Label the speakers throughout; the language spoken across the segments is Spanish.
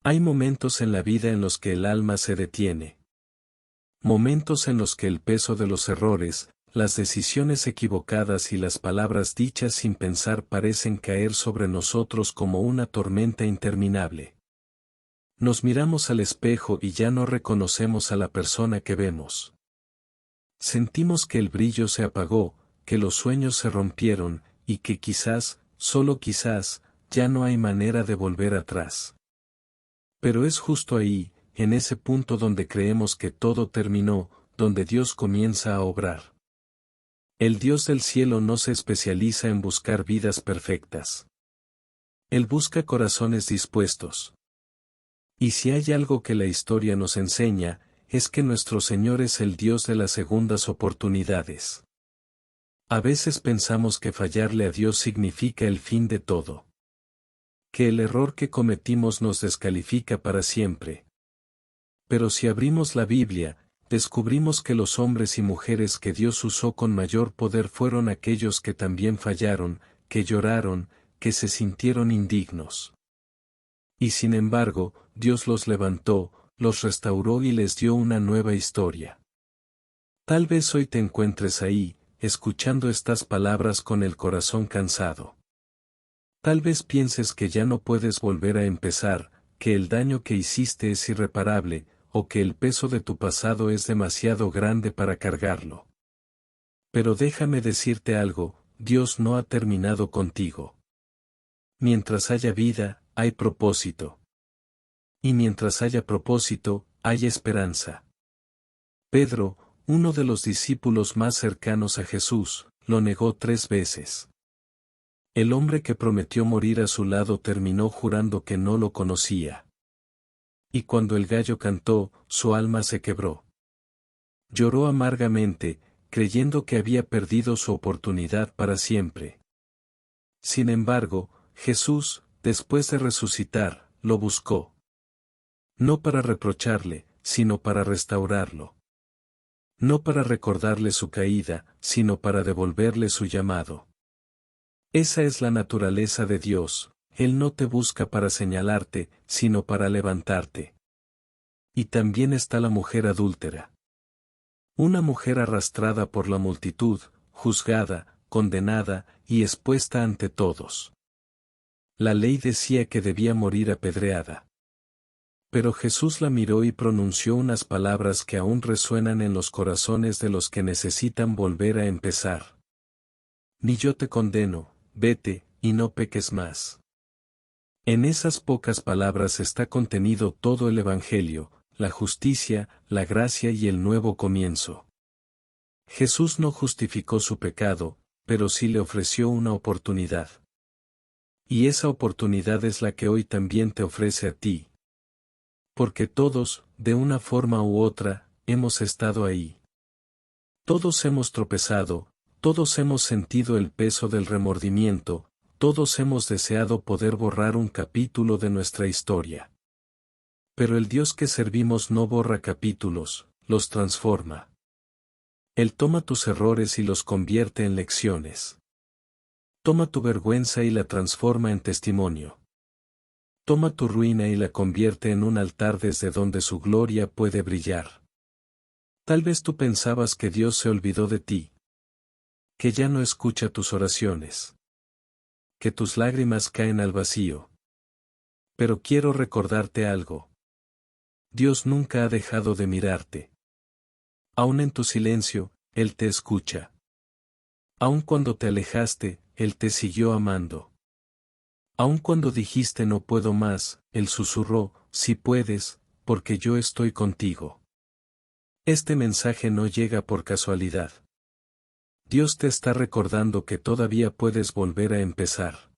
Speaker 1: Hay momentos en la vida en los que el alma se detiene. Momentos en los que el peso de los errores, las decisiones equivocadas y las palabras dichas sin pensar parecen caer sobre nosotros como una tormenta interminable. Nos miramos al espejo y ya no reconocemos a la persona que vemos. Sentimos que el brillo se apagó, que los sueños se rompieron, y que quizás, solo quizás, ya no hay manera de volver atrás. Pero es justo ahí, en ese punto donde creemos que todo terminó, donde Dios comienza a obrar. El Dios del cielo no se especializa en buscar vidas perfectas. Él busca corazones dispuestos. Y si hay algo que la historia nos enseña, es que nuestro Señor es el Dios de las segundas oportunidades. A veces pensamos que fallarle a Dios significa el fin de todo. Que el error que cometimos nos descalifica para siempre. Pero si abrimos la Biblia, descubrimos que los hombres y mujeres que Dios usó con mayor poder fueron aquellos que también fallaron, que lloraron, que se sintieron indignos. Y sin embargo, Dios los levantó, los restauró y les dio una nueva historia. Tal vez hoy te encuentres ahí, escuchando estas palabras con el corazón cansado. Tal vez pienses que ya no puedes volver a empezar, que el daño que hiciste es irreparable, o que el peso de tu pasado es demasiado grande para cargarlo. Pero déjame decirte algo, Dios no ha terminado contigo. Mientras haya vida, hay propósito. Y mientras haya propósito, hay esperanza. Pedro, uno de los discípulos más cercanos a Jesús, lo negó 3 veces. El hombre que prometió morir a su lado terminó jurando que no lo conocía. Y cuando el gallo cantó, su alma se quebró. Lloró amargamente, creyendo que había perdido su oportunidad para siempre. Sin embargo, Jesús, después de resucitar, lo buscó. No para reprocharle, sino para restaurarlo. No para recordarle su caída, sino para devolverle su llamado. Esa es la naturaleza de Dios, Él no te busca para señalarte, sino para levantarte. Y también está la mujer adúltera. Una mujer arrastrada por la multitud, juzgada, condenada, y expuesta ante todos. La ley decía que debía morir apedreada. Pero Jesús la miró y pronunció unas palabras que aún resuenan en los corazones de los que necesitan volver a empezar. Ni yo te condeno, vete, y no peques más. En esas pocas palabras está contenido todo el Evangelio, la justicia, la gracia y el nuevo comienzo. Jesús no justificó su pecado, pero sí le ofreció una oportunidad. Y esa oportunidad es la que hoy también te ofrece a ti. Porque todos, de una forma u otra, hemos estado ahí. Todos hemos tropezado, todos hemos sentido el peso del remordimiento, todos hemos deseado poder borrar un capítulo de nuestra historia. Pero el Dios que servimos no borra capítulos, los transforma. Él toma tus errores y los convierte en lecciones. Toma tu vergüenza y la transforma en testimonio. Toma tu ruina y la convierte en un altar desde donde su gloria puede brillar. Tal vez tú pensabas que Dios se olvidó de ti. Que ya no escucha tus oraciones. Que tus lágrimas caen al vacío. Pero quiero recordarte algo. Dios nunca ha dejado de mirarte. Aún en tu silencio, Él te escucha. Aun cuando te alejaste, Él te siguió amando. Aun cuando dijiste no puedo más, Él susurró, sí puedes, porque yo estoy contigo. Este mensaje no llega por casualidad. Dios te está recordando que todavía puedes volver a empezar.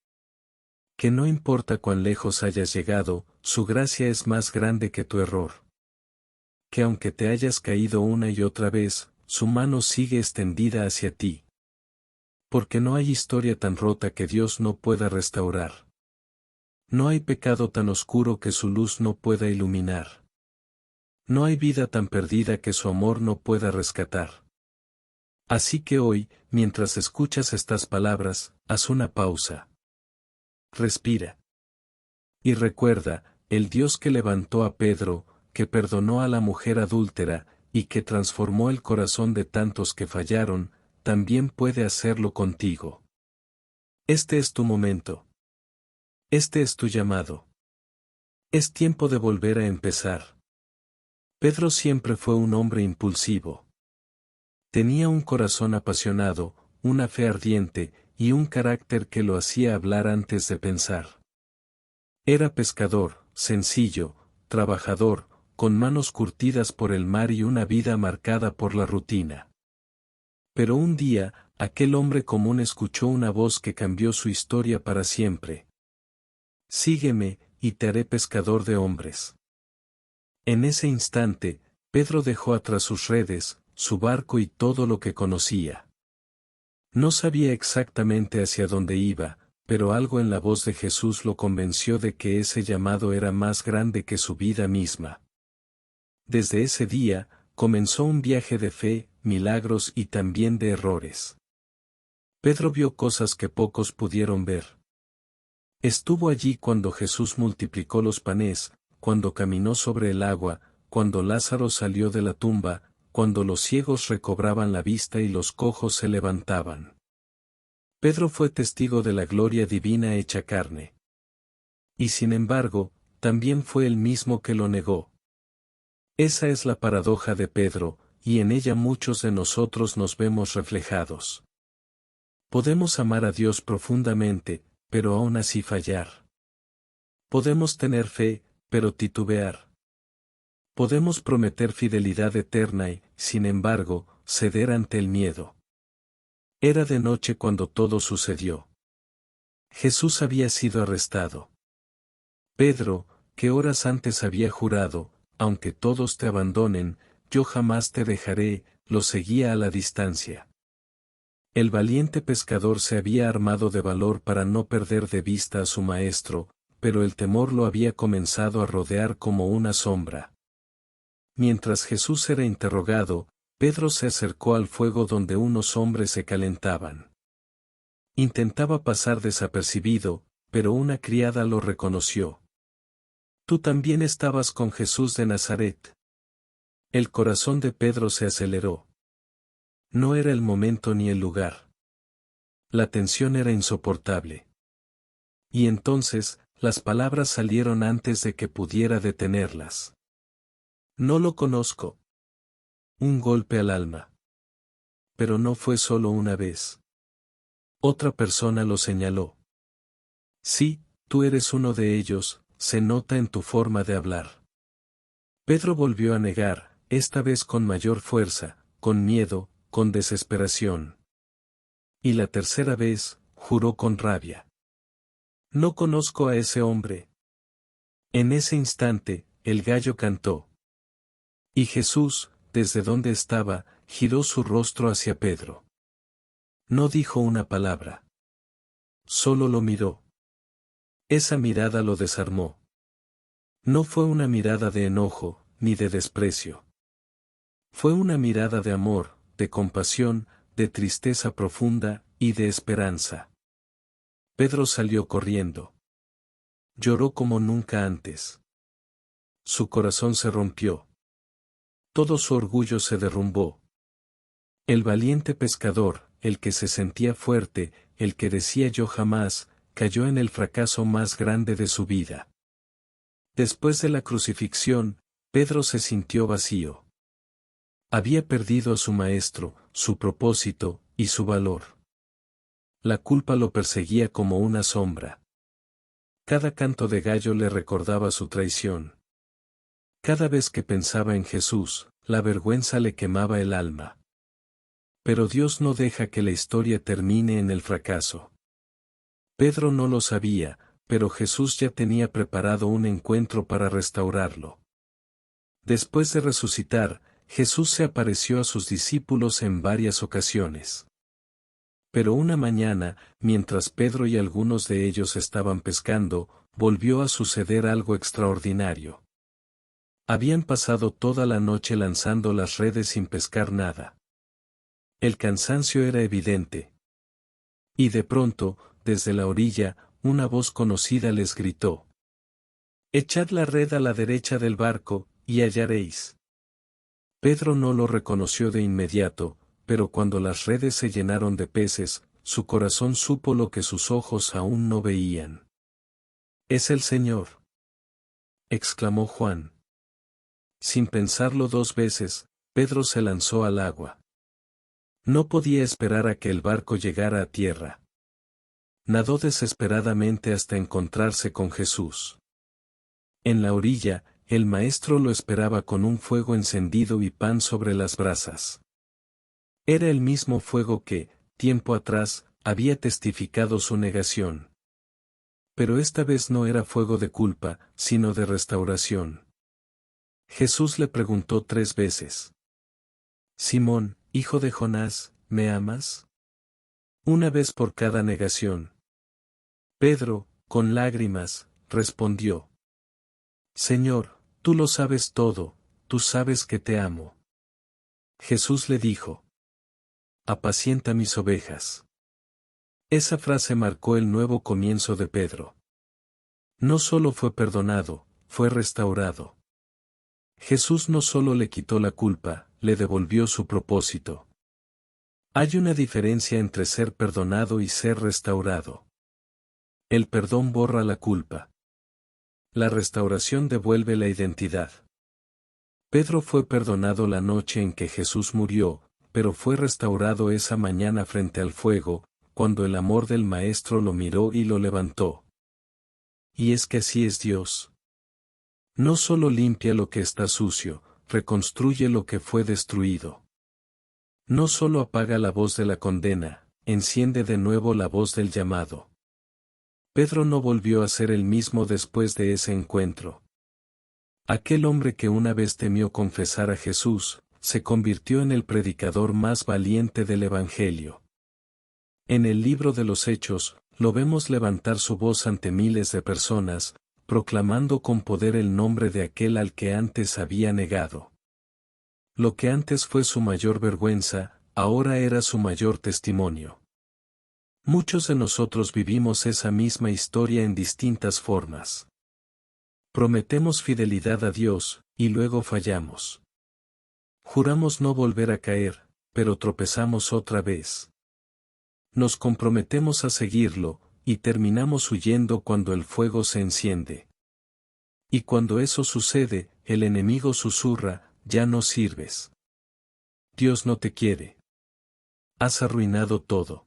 Speaker 1: Que no importa cuán lejos hayas llegado, su gracia es más grande que tu error. Que aunque te hayas caído una y otra vez, su mano sigue extendida hacia ti. Porque no hay historia tan rota que Dios no pueda restaurar. No hay pecado tan oscuro que su luz no pueda iluminar. No hay vida tan perdida que su amor no pueda rescatar. Así que hoy, mientras escuchas estas palabras, haz una pausa. Respira. Y recuerda, el Dios que levantó a Pedro, que perdonó a la mujer adúltera, y que transformó el corazón de tantos que fallaron, también puede hacerlo contigo. Este es tu momento. Este es tu llamado. Es tiempo de volver a empezar. Pedro siempre fue un hombre impulsivo. Tenía un corazón apasionado, una fe ardiente, y un carácter que lo hacía hablar antes de pensar. Era pescador, sencillo, trabajador, con manos curtidas por el mar y una vida marcada por la rutina. Pero un día, aquel hombre común escuchó una voz que cambió su historia para siempre. Sígueme, y te haré pescador de hombres. En ese instante, Pedro dejó atrás sus redes, su barco y todo lo que conocía. No sabía exactamente hacia dónde iba, pero algo en la voz de Jesús lo convenció de que ese llamado era más grande que su vida misma. Desde ese día, comenzó un viaje de fe, milagros y también de errores. Pedro vio cosas que pocos pudieron ver. Estuvo allí cuando Jesús multiplicó los panes, cuando caminó sobre el agua, cuando Lázaro salió de la tumba, cuando los ciegos recobraban la vista y los cojos se levantaban. Pedro fue testigo de la gloria divina hecha carne. Y sin embargo, también fue él mismo que lo negó. Esa es la paradoja de Pedro, y en ella muchos de nosotros nos vemos reflejados. Podemos amar a Dios profundamente, pero aún así fallar. Podemos tener fe, pero titubear. Podemos prometer fidelidad eterna y, sin embargo, ceder ante el miedo. Era de noche cuando todo sucedió. Jesús había sido arrestado. Pedro, que horas antes había jurado, aunque todos te abandonen, yo jamás te dejaré, lo seguía a la distancia. El valiente pescador se había armado de valor para no perder de vista a su maestro, pero el temor lo había comenzado a rodear como una sombra. Mientras Jesús era interrogado, Pedro se acercó al fuego donde unos hombres se calentaban. Intentaba pasar desapercibido, pero una criada lo reconoció. Tú también estabas con Jesús de Nazaret. El corazón de Pedro se aceleró. No era el momento ni el lugar. La tensión era insoportable. Y entonces, las palabras salieron antes de que pudiera detenerlas. No lo conozco. Un golpe al alma. Pero no fue solo una vez. Otra persona lo señaló. Sí, tú eres uno de ellos, se nota en tu forma de hablar. Pedro volvió a negar, esta vez con mayor fuerza, con miedo, con desesperación. Y la tercera vez, juró con rabia. No conozco a ese hombre. En ese instante, el gallo cantó. Y Jesús, desde donde estaba, giró su rostro hacia Pedro. No dijo una palabra. Solo lo miró. Esa mirada lo desarmó. No fue una mirada de enojo, ni de desprecio. Fue una mirada de amor, de compasión, de tristeza profunda, y de esperanza. Pedro salió corriendo. Lloró como nunca antes. Su corazón se rompió. Todo su orgullo se derrumbó. El valiente pescador, el que se sentía fuerte, el que decía yo jamás, cayó en el fracaso más grande de su vida. Después de la crucifixión, Pedro se sintió vacío. Había perdido a su maestro, su propósito, y su valor. La culpa lo perseguía como una sombra. Cada canto de gallo le recordaba su traición. Cada vez que pensaba en Jesús, la vergüenza le quemaba el alma. Pero Dios no deja que la historia termine en el fracaso. Pedro no lo sabía, pero Jesús ya tenía preparado un encuentro para restaurarlo. Después de resucitar, Jesús se apareció a sus discípulos en varias ocasiones. Pero una mañana, mientras Pedro y algunos de ellos estaban pescando, volvió a suceder algo extraordinario. Habían pasado toda la noche lanzando las redes sin pescar nada. El cansancio era evidente. Y de pronto, desde la orilla, una voz conocida les gritó. Echad la red a la derecha del barco, y hallaréis. Pedro no lo reconoció de inmediato, pero cuando las redes se llenaron de peces, su corazón supo lo que sus ojos aún no veían. «Es el Señor», exclamó Juan. Sin pensarlo dos veces, Pedro se lanzó al agua. No podía esperar a que el barco llegara a tierra. Nadó desesperadamente hasta encontrarse con Jesús. En la orilla, el maestro lo esperaba con un fuego encendido y pan sobre las brasas. Era el mismo fuego que, tiempo atrás, había testificado su negación. Pero esta vez no era fuego de culpa, sino de restauración. Jesús le preguntó 3 veces. «Simón, hijo de Jonás, ¿me amas?». Una vez por cada negación. Pedro, con lágrimas, respondió: «Señor, tú lo sabes todo, tú sabes que te amo». Jesús le dijo: «Apacienta mis ovejas». Esa frase marcó el nuevo comienzo de Pedro. No solo fue perdonado, fue restaurado. Jesús no solo le quitó la culpa, le devolvió su propósito. Hay una diferencia entre ser perdonado y ser restaurado. El perdón borra la culpa. La restauración devuelve la identidad. Pedro fue perdonado la noche en que Jesús murió, pero fue restaurado esa mañana frente al fuego, cuando el amor del Maestro lo miró y lo levantó. Y es que así es Dios. No solo limpia lo que está sucio, reconstruye lo que fue destruido. No solo apaga la voz de la condena, enciende de nuevo la voz del llamado. Pedro no volvió a ser el mismo después de ese encuentro. Aquel hombre que una vez temió confesar a Jesús, se convirtió en el predicador más valiente del Evangelio. En el libro de los Hechos, lo vemos levantar su voz ante miles de personas, proclamando con poder el nombre de aquel al que antes había negado. Lo que antes fue su mayor vergüenza, ahora era su mayor testimonio. Muchos de nosotros vivimos esa misma historia en distintas formas. Prometemos fidelidad a Dios, y luego fallamos. Juramos no volver a caer, pero tropezamos otra vez. Nos comprometemos a seguirlo, y terminamos huyendo cuando el fuego se enciende. Y cuando eso sucede, el enemigo susurra: «Ya no sirves. Dios no te quiere. Has arruinado todo».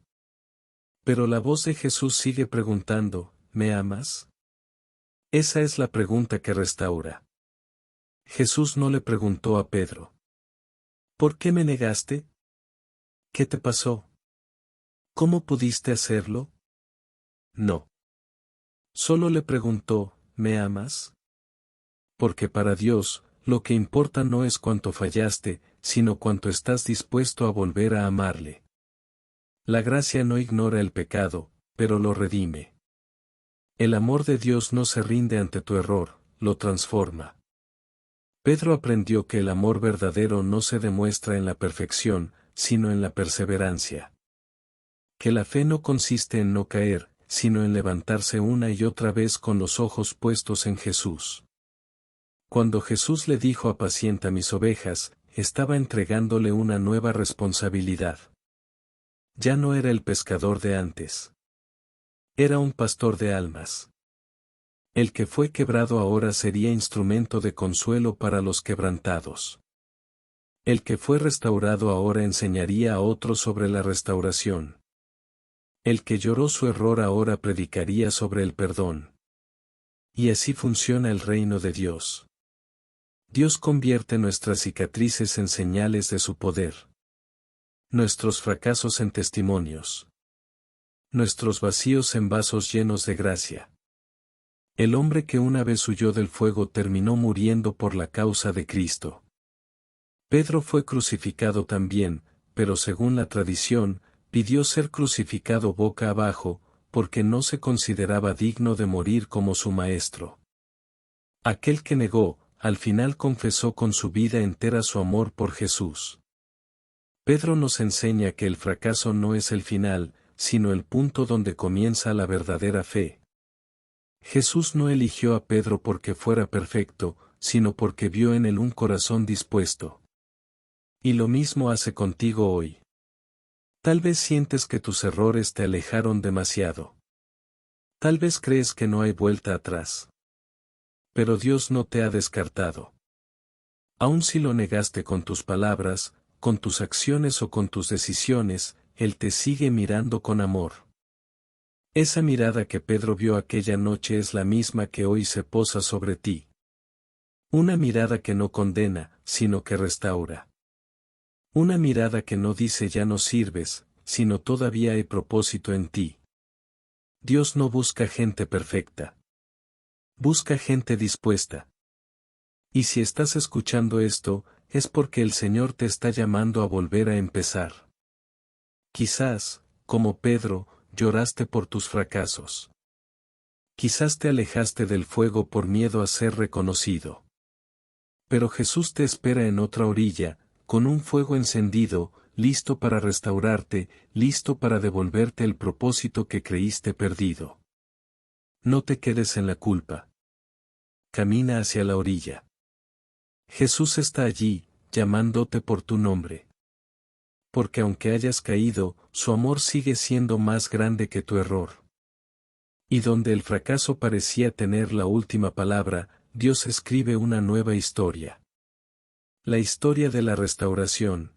Speaker 1: Pero la voz de Jesús sigue preguntando: «¿Me amas?». Esa es la pregunta que restaura. Jesús no le preguntó a Pedro: «¿Por qué me negaste? ¿Qué te pasó? ¿Cómo pudiste hacerlo?». No. Solo le preguntó: «¿Me amas?». Porque para Dios, lo que importa no es cuánto fallaste, sino cuánto estás dispuesto a volver a amarle. La gracia no ignora el pecado, pero lo redime. El amor de Dios no se rinde ante tu error, lo transforma. Pedro aprendió que el amor verdadero no se demuestra en la perfección, sino en la perseverancia. Que la fe no consiste en no caer, sino en levantarse una y otra vez con los ojos puestos en Jesús. Cuando Jesús le dijo: «Apacienta mis ovejas», estaba entregándole una nueva responsabilidad. Ya no era el pescador de antes. Era un pastor de almas. El que fue quebrado ahora sería instrumento de consuelo para los quebrantados. El que fue restaurado ahora enseñaría a otros sobre la restauración. El que lloró su error ahora predicaría sobre el perdón. Y así funciona el reino de Dios. Dios convierte nuestras cicatrices en señales de su poder. Nuestros fracasos en testimonios. Nuestros vacíos en vasos llenos de gracia. El hombre que una vez huyó del fuego terminó muriendo por la causa de Cristo. Pedro fue crucificado también, pero según la tradición, pidió ser crucificado boca abajo, porque no se consideraba digno de morir como su maestro. Aquel que negó, al final confesó con su vida entera su amor por Jesús. Pedro nos enseña que el fracaso no es el final, sino el punto donde comienza la verdadera fe. Jesús no eligió a Pedro porque fuera perfecto, sino porque vio en él un corazón dispuesto. Y lo mismo hace contigo hoy. Tal vez sientes que tus errores te alejaron demasiado. Tal vez crees que no hay vuelta atrás. Pero Dios no te ha descartado. Aun si lo negaste con tus palabras, con tus acciones o con tus decisiones, Él te sigue mirando con amor. Esa mirada que Pedro vio aquella noche es la misma que hoy se posa sobre ti. Una mirada que no condena, sino que restaura. Una mirada que no dice ya no sirves, sino todavía hay propósito en ti. Dios no busca gente perfecta. Busca gente dispuesta. Y si estás escuchando esto, es porque el Señor te está llamando a volver a empezar. Quizás, como Pedro, lloraste por tus fracasos. Quizás te alejaste del fuego por miedo a ser reconocido. Pero Jesús te espera en otra orilla, con un fuego encendido, listo para restaurarte, listo para devolverte el propósito que creíste perdido. No te quedes en la culpa. Camina hacia la orilla. Jesús está allí, llamándote por tu nombre. Porque aunque hayas caído, su amor sigue siendo más grande que tu error. Y donde el fracaso parecía tener la última palabra, Dios escribe una nueva historia. La historia de la restauración.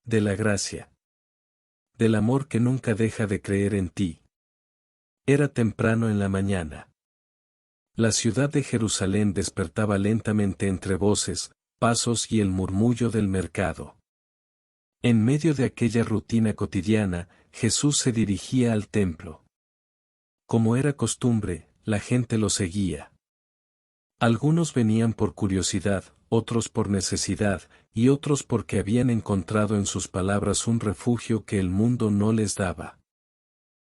Speaker 1: De la gracia. Del amor que nunca deja de creer en ti. Era temprano en la mañana. La ciudad de Jerusalén despertaba lentamente entre voces, pasos y el murmullo del mercado. En medio de aquella rutina cotidiana, Jesús se dirigía al templo. Como era costumbre, la gente lo seguía. Algunos venían por curiosidad, otros por necesidad, y otros porque habían encontrado en sus palabras un refugio que el mundo no les daba.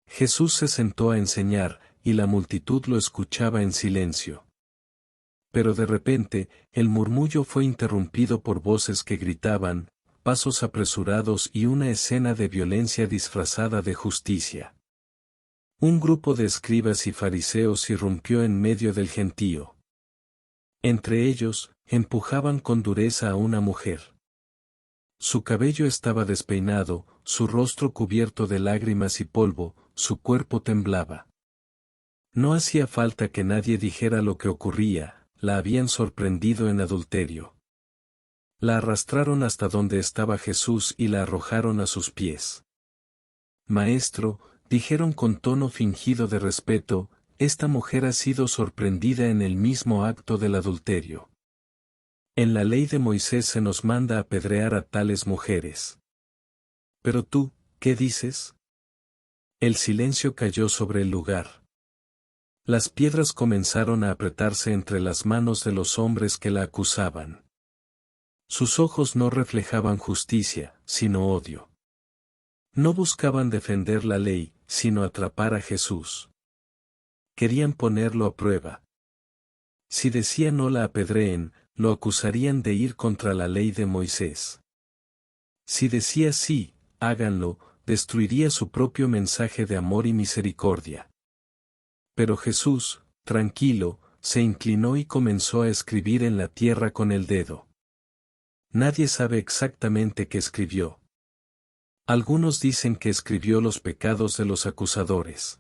Speaker 1: Jesús se sentó a enseñar, y la multitud lo escuchaba en silencio. Pero de repente, el murmullo fue interrumpido por voces que gritaban, pasos apresurados y una escena de violencia disfrazada de justicia. Un grupo de escribas y fariseos irrumpió en medio del gentío. Entre ellos, empujaban con dureza a una mujer. Su cabello estaba despeinado, su rostro cubierto de lágrimas y polvo, su cuerpo temblaba. No hacía falta que nadie dijera lo que ocurría, la habían sorprendido en adulterio. La arrastraron hasta donde estaba Jesús y la arrojaron a sus pies. Maestro, dijeron con tono fingido de respeto, esta mujer ha sido sorprendida en el mismo acto del adulterio. En la ley de Moisés se nos manda apedrear a tales mujeres. Pero tú, ¿qué dices? El silencio cayó sobre el lugar. Las piedras comenzaron a apretarse entre las manos de los hombres que la acusaban. Sus ojos no reflejaban justicia, sino odio. No buscaban defender la ley, sino atrapar a Jesús. Querían ponerlo a prueba. Si decía no la apedreen, lo acusarían de ir contra la ley de Moisés. Si decía sí, háganlo, destruiría su propio mensaje de amor y misericordia. Pero Jesús, tranquilo, se inclinó y comenzó a escribir en la tierra con el dedo. Nadie sabe exactamente qué escribió. Algunos dicen que escribió los pecados de los acusadores.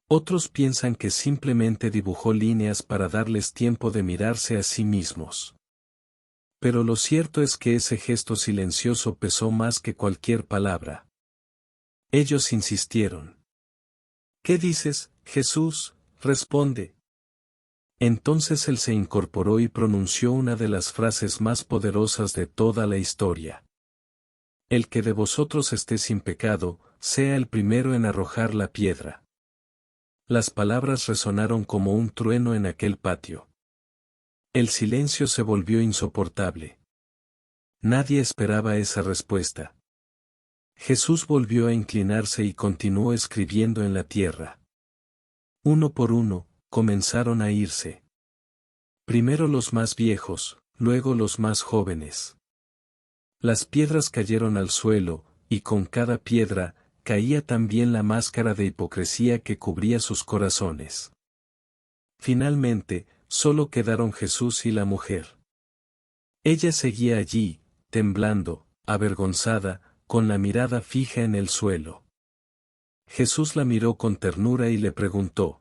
Speaker 1: Otros piensan que simplemente dibujó líneas para darles tiempo de mirarse a sí mismos. Pero lo cierto es que ese gesto silencioso pesó más que cualquier palabra. Ellos insistieron. ¿Qué dices, Jesús? Responde. Entonces él se incorporó y pronunció una de las frases más poderosas de toda la historia. El que de vosotros esté sin pecado, sea el primero en arrojar la piedra. Las palabras resonaron como un trueno en aquel patio. El silencio se volvió insoportable. Nadie esperaba esa respuesta. Jesús volvió a inclinarse y continuó escribiendo en la tierra. Uno por uno, comenzaron a irse. Primero los más viejos, luego los más jóvenes. Las piedras cayeron al suelo, y con cada piedra, caía también la máscara de hipocresía que cubría sus corazones. Finalmente, solo quedaron Jesús y la mujer. Ella seguía allí, temblando, avergonzada, con la mirada fija en el suelo. Jesús la miró con ternura y le preguntó: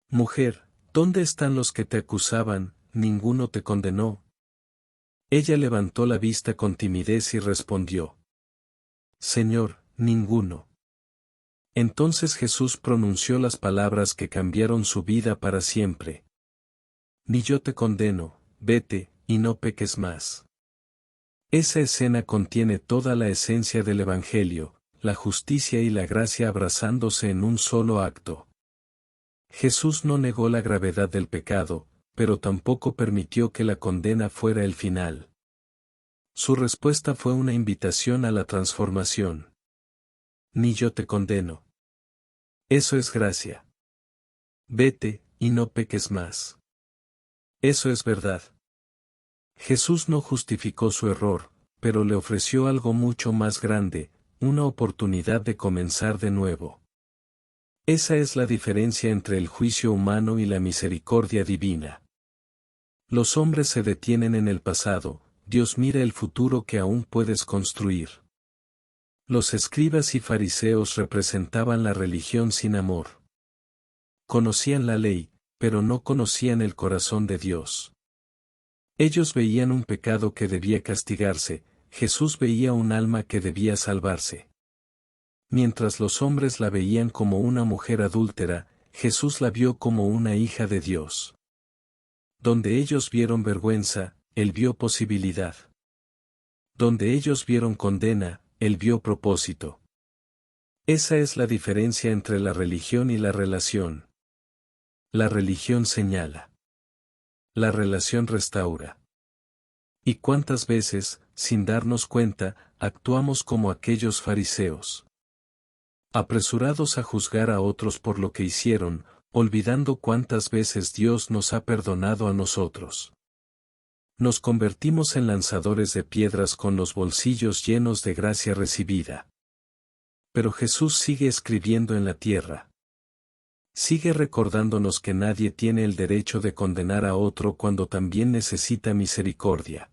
Speaker 1: Mujer, ¿dónde están los que te acusaban? ¿Ninguno te condenó? Ella levantó la vista con timidez y respondió: Señor, ninguno. Entonces Jesús pronunció las palabras que cambiaron su vida para siempre. Ni yo te condeno, vete, y no peques más. Esa escena contiene toda la esencia del Evangelio, la justicia y la gracia abrazándose en un solo acto. Jesús no negó la gravedad del pecado, pero tampoco permitió que la condena fuera el final. Su respuesta fue una invitación a la transformación. Ni yo te condeno. Eso es gracia. Vete, y no peques más. Eso es verdad. Jesús no justificó su error, pero le ofreció algo mucho más grande, una oportunidad de comenzar de nuevo. Esa es la diferencia entre el juicio humano y la misericordia divina. Los hombres se detienen en el pasado, Dios mira el futuro que aún puedes construir. Los escribas y fariseos representaban la religión sin amor. Conocían la ley, pero no conocían el corazón de Dios. Ellos veían un pecado que debía castigarse, Jesús veía un alma que debía salvarse. Mientras los hombres la veían como una mujer adúltera, Jesús la vio como una hija de Dios. Donde ellos vieron vergüenza, Él vio posibilidad. Donde ellos vieron condena, Él vio propósito. Esa es la diferencia entre la religión y la relación. La religión señala. La relación restaura. ¿Y cuántas veces, sin darnos cuenta, actuamos como aquellos fariseos? Apresurados a juzgar a otros por lo que hicieron, olvidando cuántas veces Dios nos ha perdonado a nosotros. Nos convertimos en lanzadores de piedras con los bolsillos llenos de gracia recibida. Pero Jesús sigue escribiendo en la tierra. Sigue recordándonos que nadie tiene el derecho de condenar a otro cuando también necesita misericordia.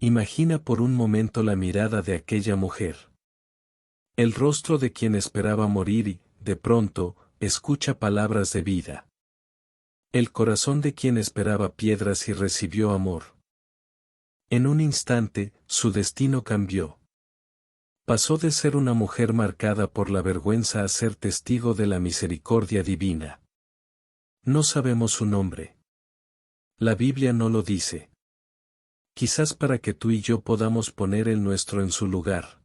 Speaker 1: Imagina por un momento la mirada de aquella mujer. El rostro de quien esperaba morir y, de pronto, escucha palabras de vida. El corazón de quien esperaba piedras y recibió amor. En un instante, su destino cambió. Pasó de ser una mujer marcada por la vergüenza a ser testigo de la misericordia divina. No sabemos su nombre. La Biblia no lo dice. Quizás para que tú y yo podamos poner el nuestro en su lugar.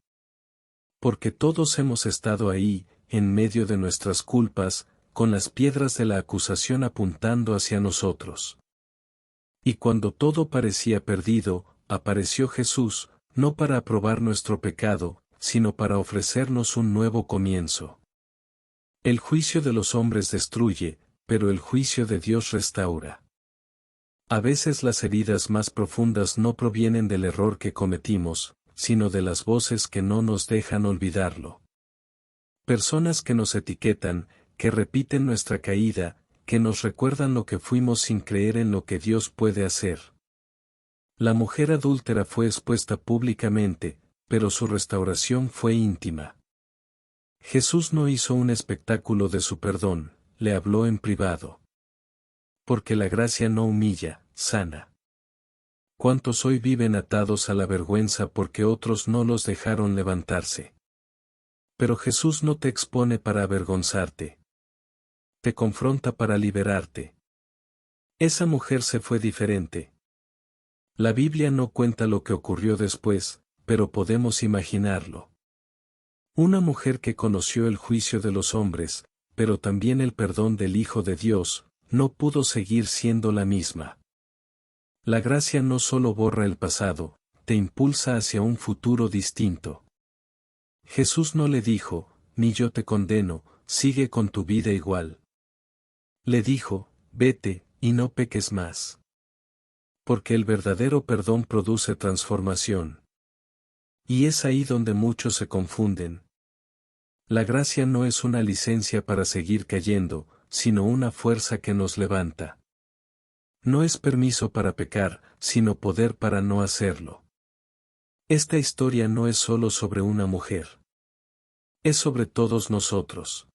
Speaker 1: Porque todos hemos estado ahí, en medio de nuestras culpas, con las piedras de la acusación apuntando hacia nosotros. Y cuando todo parecía perdido, apareció Jesús, no para aprobar nuestro pecado, sino para ofrecernos un nuevo comienzo. El juicio de los hombres destruye, pero el juicio de Dios restaura. A veces las heridas más profundas no provienen del error que cometimos, sino de las voces que no nos dejan olvidarlo. Personas que nos etiquetan, que repiten nuestra caída, que nos recuerdan lo que fuimos sin creer en lo que Dios puede hacer. La mujer adúltera fue expuesta públicamente, pero su restauración fue íntima. Jesús no hizo un espectáculo de su perdón, le habló en privado. Porque la gracia no humilla, sana. ¿Cuántos hoy viven atados a la vergüenza porque otros no los dejaron levantarse? Pero Jesús no te expone para avergonzarte. Te confronta para liberarte. Esa mujer se fue diferente. La Biblia no cuenta lo que ocurrió después, pero podemos imaginarlo. Una mujer que conoció el juicio de los hombres, pero también el perdón del Hijo de Dios, no pudo seguir siendo la misma. La gracia no solo borra el pasado, te impulsa hacia un futuro distinto. Jesús no le dijo, ni yo te condeno, sigue con tu vida igual. Le dijo, vete, y no peques más. Porque el verdadero perdón produce transformación. Y es ahí donde muchos se confunden. La gracia no es una licencia para seguir cayendo, sino una fuerza que nos levanta. No es permiso para pecar, sino poder para no hacerlo. Esta historia no es solo sobre una mujer. Es sobre todos nosotros.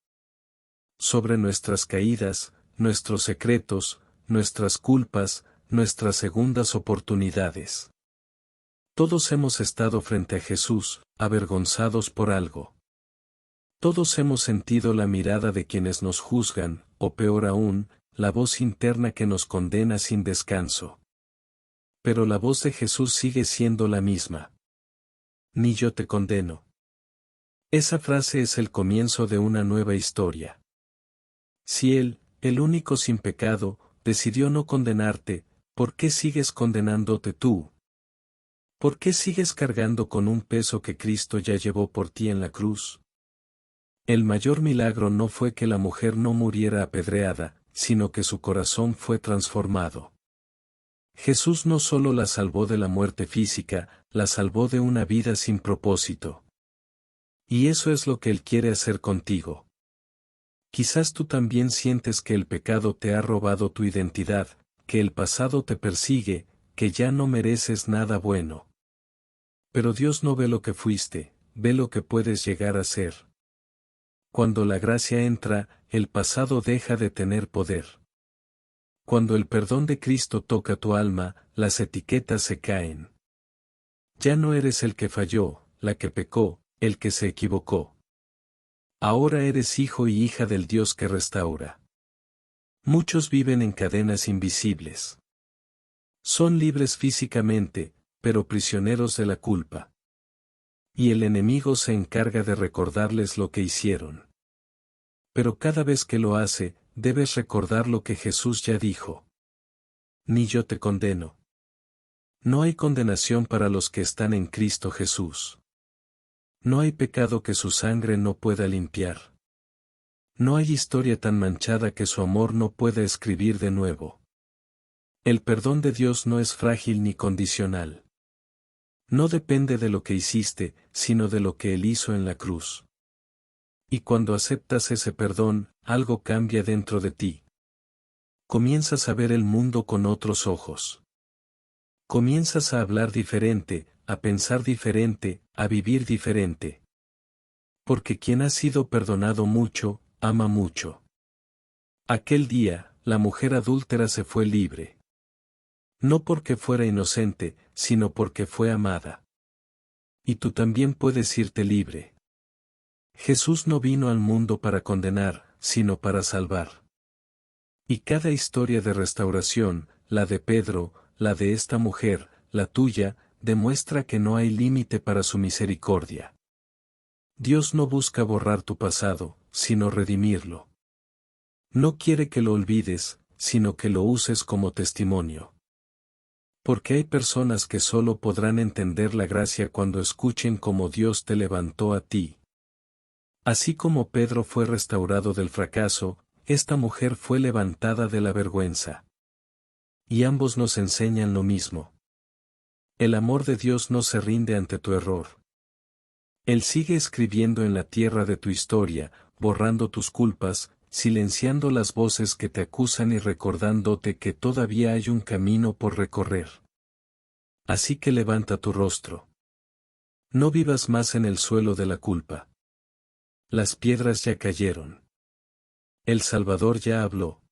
Speaker 1: Sobre nuestras caídas, nuestros secretos, nuestras culpas, nuestras segundas oportunidades. Todos hemos estado frente a Jesús, avergonzados por algo. Todos hemos sentido la mirada de quienes nos juzgan, o peor aún, la voz interna que nos condena sin descanso. Pero la voz de Jesús sigue siendo la misma. Ni yo te condeno. Esa frase es el comienzo de una nueva historia. Si Él, el único sin pecado, decidió no condenarte, ¿por qué sigues condenándote tú? ¿Por qué sigues cargando con un peso que Cristo ya llevó por ti en la cruz? El mayor milagro no fue que la mujer no muriera apedreada, sino que su corazón fue transformado. Jesús no solo la salvó de la muerte física, la salvó de una vida sin propósito. Y eso es lo que Él quiere hacer contigo. Quizás tú también sientes que el pecado te ha robado tu identidad, que el pasado te persigue, que ya no mereces nada bueno. Pero Dios no ve lo que fuiste, ve lo que puedes llegar a ser. Cuando la gracia entra, el pasado deja de tener poder. Cuando el perdón de Cristo toca tu alma, las etiquetas se caen. Ya no eres el que falló, la que pecó, el que se equivocó. Ahora eres hijo y hija del Dios que restaura. Muchos viven en cadenas invisibles. Son libres físicamente, pero prisioneros de la culpa. Y el enemigo se encarga de recordarles lo que hicieron. Pero cada vez que lo hace, debes recordar lo que Jesús ya dijo. Ni yo te condeno. No hay condenación para los que están en Cristo Jesús. No hay pecado que su sangre no pueda limpiar. No hay historia tan manchada que su amor no pueda escribir de nuevo. El perdón de Dios no es frágil ni condicional. No depende de lo que hiciste, sino de lo que Él hizo en la cruz. Y cuando aceptas ese perdón, algo cambia dentro de ti. Comienzas a ver el mundo con otros ojos. Comienzas a hablar diferente, a pensar diferente, a vivir diferente. Porque quien ha sido perdonado mucho, ama mucho. Aquel día, la mujer adúltera se fue libre. No porque fuera inocente, sino porque fue amada. Y tú también puedes irte libre. Jesús no vino al mundo para condenar, sino para salvar. Y cada historia de restauración, la de Pedro, la de esta mujer, la tuya, demuestra que no hay límite para su misericordia. Dios no busca borrar tu pasado, sino redimirlo. No quiere que lo olvides, sino que lo uses como testimonio. Porque hay personas que solo podrán entender la gracia cuando escuchen cómo Dios te levantó a ti. Así como Pedro fue restaurado del fracaso, esta mujer fue levantada de la vergüenza. Y ambos nos enseñan lo mismo. El amor de Dios no se rinde ante tu error. Él sigue escribiendo en la tierra de tu historia, borrando tus culpas, silenciando las voces que te acusan y recordándote que todavía hay un camino por recorrer. Así que levanta tu rostro. No vivas más en el suelo de la culpa. Las piedras ya cayeron. El Salvador ya habló.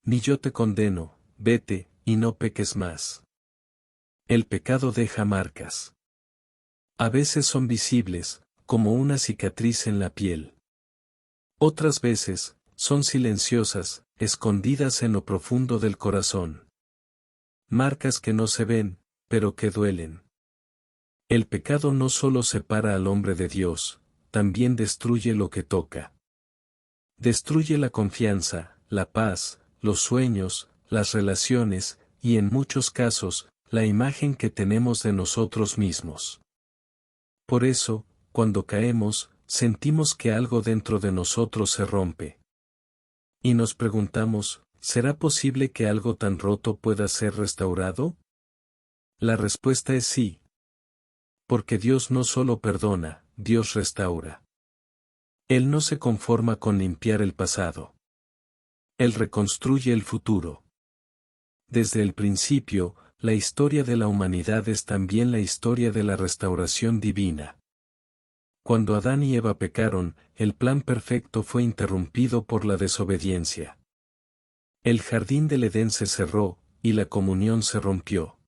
Speaker 1: Ni yo te condeno, vete, y no peques más. El pecado deja marcas. A veces son visibles, como una cicatriz en la piel. Otras veces, son silenciosas, escondidas en lo profundo del corazón. Marcas que no se ven, pero que duelen. El pecado no solo separa al hombre de Dios, también destruye lo que toca. Destruye la confianza, la paz, los sueños, las relaciones, y en muchos casos, la imagen que tenemos de nosotros mismos. Por eso, cuando caemos, sentimos que algo dentro de nosotros se rompe. Y nos preguntamos, ¿será posible que algo tan roto pueda ser restaurado? La respuesta es sí. Porque Dios no solo perdona, Dios restaura. Él no se conforma con limpiar el pasado. Él reconstruye el futuro. Desde el principio, la historia de la humanidad es también la historia de la restauración divina. Cuando Adán y Eva pecaron, el plan perfecto fue interrumpido por la desobediencia. El jardín del Edén se cerró, y la comunión se rompió.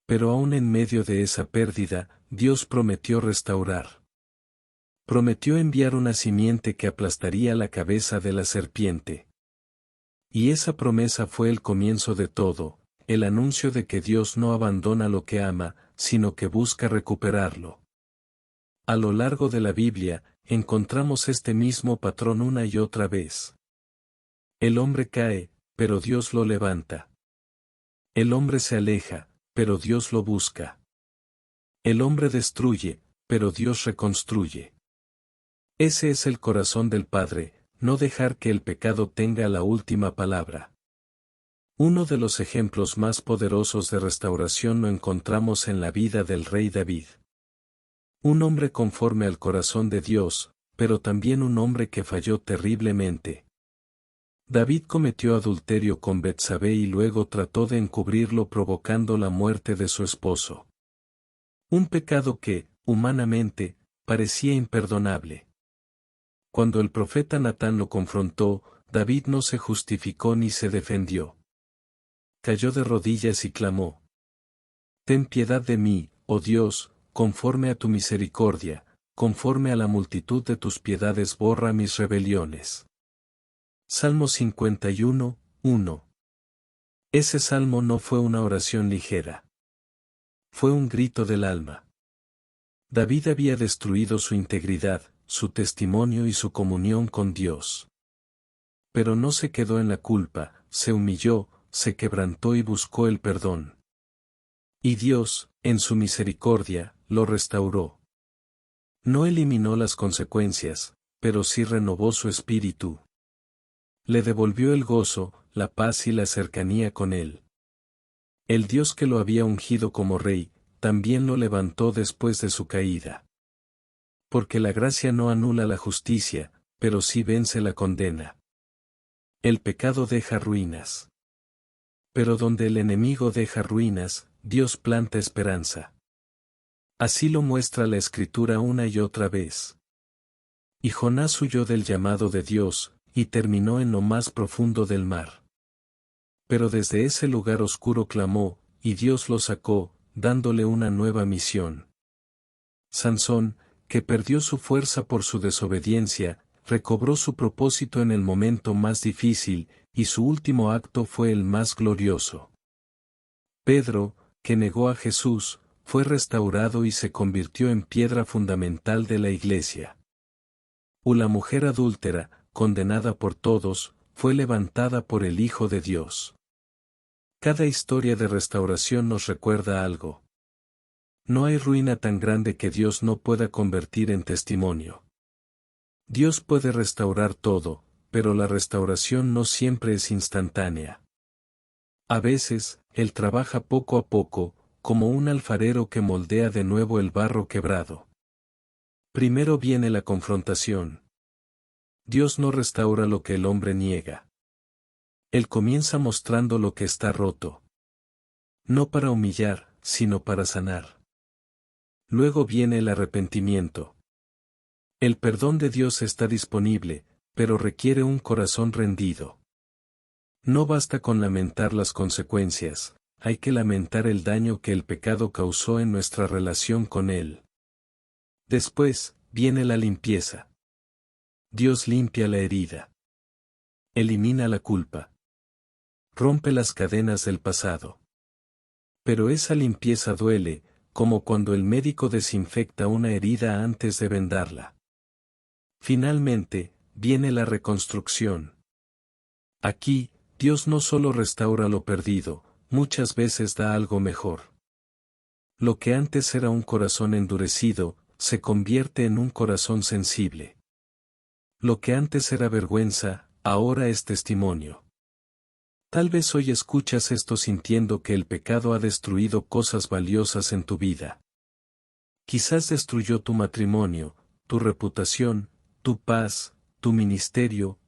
Speaker 1: Pero aún en medio de esa pérdida, Dios prometió restaurar. Prometió enviar una simiente que aplastaría la cabeza de la serpiente. Y esa promesa fue el comienzo de todo, el anuncio de que Dios no abandona lo que ama, sino que busca recuperarlo. A lo largo de la Biblia, encontramos este mismo patrón una y otra vez. El hombre cae, pero Dios lo levanta. El hombre se aleja, pero Dios lo busca. El hombre destruye, pero Dios reconstruye. Ese es el corazón del Padre, no dejar que el pecado tenga la última palabra. Uno de los ejemplos más poderosos de restauración lo encontramos en la vida del rey David. Un hombre conforme al corazón de Dios, pero también un hombre que falló terriblemente. David cometió adulterio con Betsabé y luego trató de encubrirlo provocando la muerte de su esposo. Un pecado que, humanamente, parecía imperdonable. Cuando el profeta Natán lo confrontó, David no se justificó ni se defendió. Cayó de rodillas y clamó: Ten piedad de mí, oh Dios, conforme a tu misericordia, conforme a la multitud de tus piedades borra mis rebeliones. Salmo 51, 1. Ese salmo no fue una oración ligera. Fue un grito del alma. David había destruido su integridad, su testimonio y su comunión con Dios. Pero no se quedó en la culpa, se humilló, se quebrantó y buscó el perdón. Y Dios, en su misericordia, lo restauró. No eliminó las consecuencias, pero sí renovó su espíritu. Le devolvió el gozo, la paz y la cercanía con él. El Dios que lo había ungido como rey, también lo levantó después de su caída. Porque la gracia no anula la justicia, pero sí vence la condena. El pecado deja ruinas. Pero donde el enemigo deja ruinas, Dios planta esperanza. Así lo muestra la Escritura una y otra vez. Y Jonás huyó del llamado de Dios, y terminó en lo más profundo del mar. Pero desde ese lugar oscuro clamó, y Dios lo sacó, dándole una nueva misión. Sansón, que perdió su fuerza por su desobediencia, recobró su propósito en el momento más difícil, y su último acto fue el más glorioso. Pedro, que negó a Jesús, fue restaurado y se convirtió en piedra fundamental de la Iglesia. La mujer adúltera, condenada por todos, fue levantada por el Hijo de Dios. Cada historia de restauración nos recuerda algo. No hay ruina tan grande que Dios no pueda convertir en testimonio. Dios puede restaurar todo, pero la restauración no siempre es instantánea. A veces, Él trabaja poco a poco, como un alfarero que moldea de nuevo el barro quebrado. Primero viene la confrontación. Dios no restaura lo que el hombre niega. Él comienza mostrando lo que está roto. No para humillar, sino para sanar. Luego viene el arrepentimiento. El perdón de Dios está disponible, pero requiere un corazón rendido. No basta con lamentar las consecuencias, hay que lamentar el daño que el pecado causó en nuestra relación con Él. Después, viene la limpieza. Dios limpia la herida. Elimina la culpa. Rompe las cadenas del pasado. Pero esa limpieza duele, como cuando el médico desinfecta una herida antes de vendarla. Finalmente, viene la reconstrucción. Aquí, Dios no solo restaura lo perdido, muchas veces da algo mejor. Lo que antes era un corazón endurecido, se convierte en un corazón sensible. Lo que antes era vergüenza, ahora es testimonio. Tal vez hoy escuchas esto sintiendo que el pecado ha destruido cosas valiosas en tu vida. Quizás destruyó tu matrimonio, tu reputación, tu paz, tu ministerio,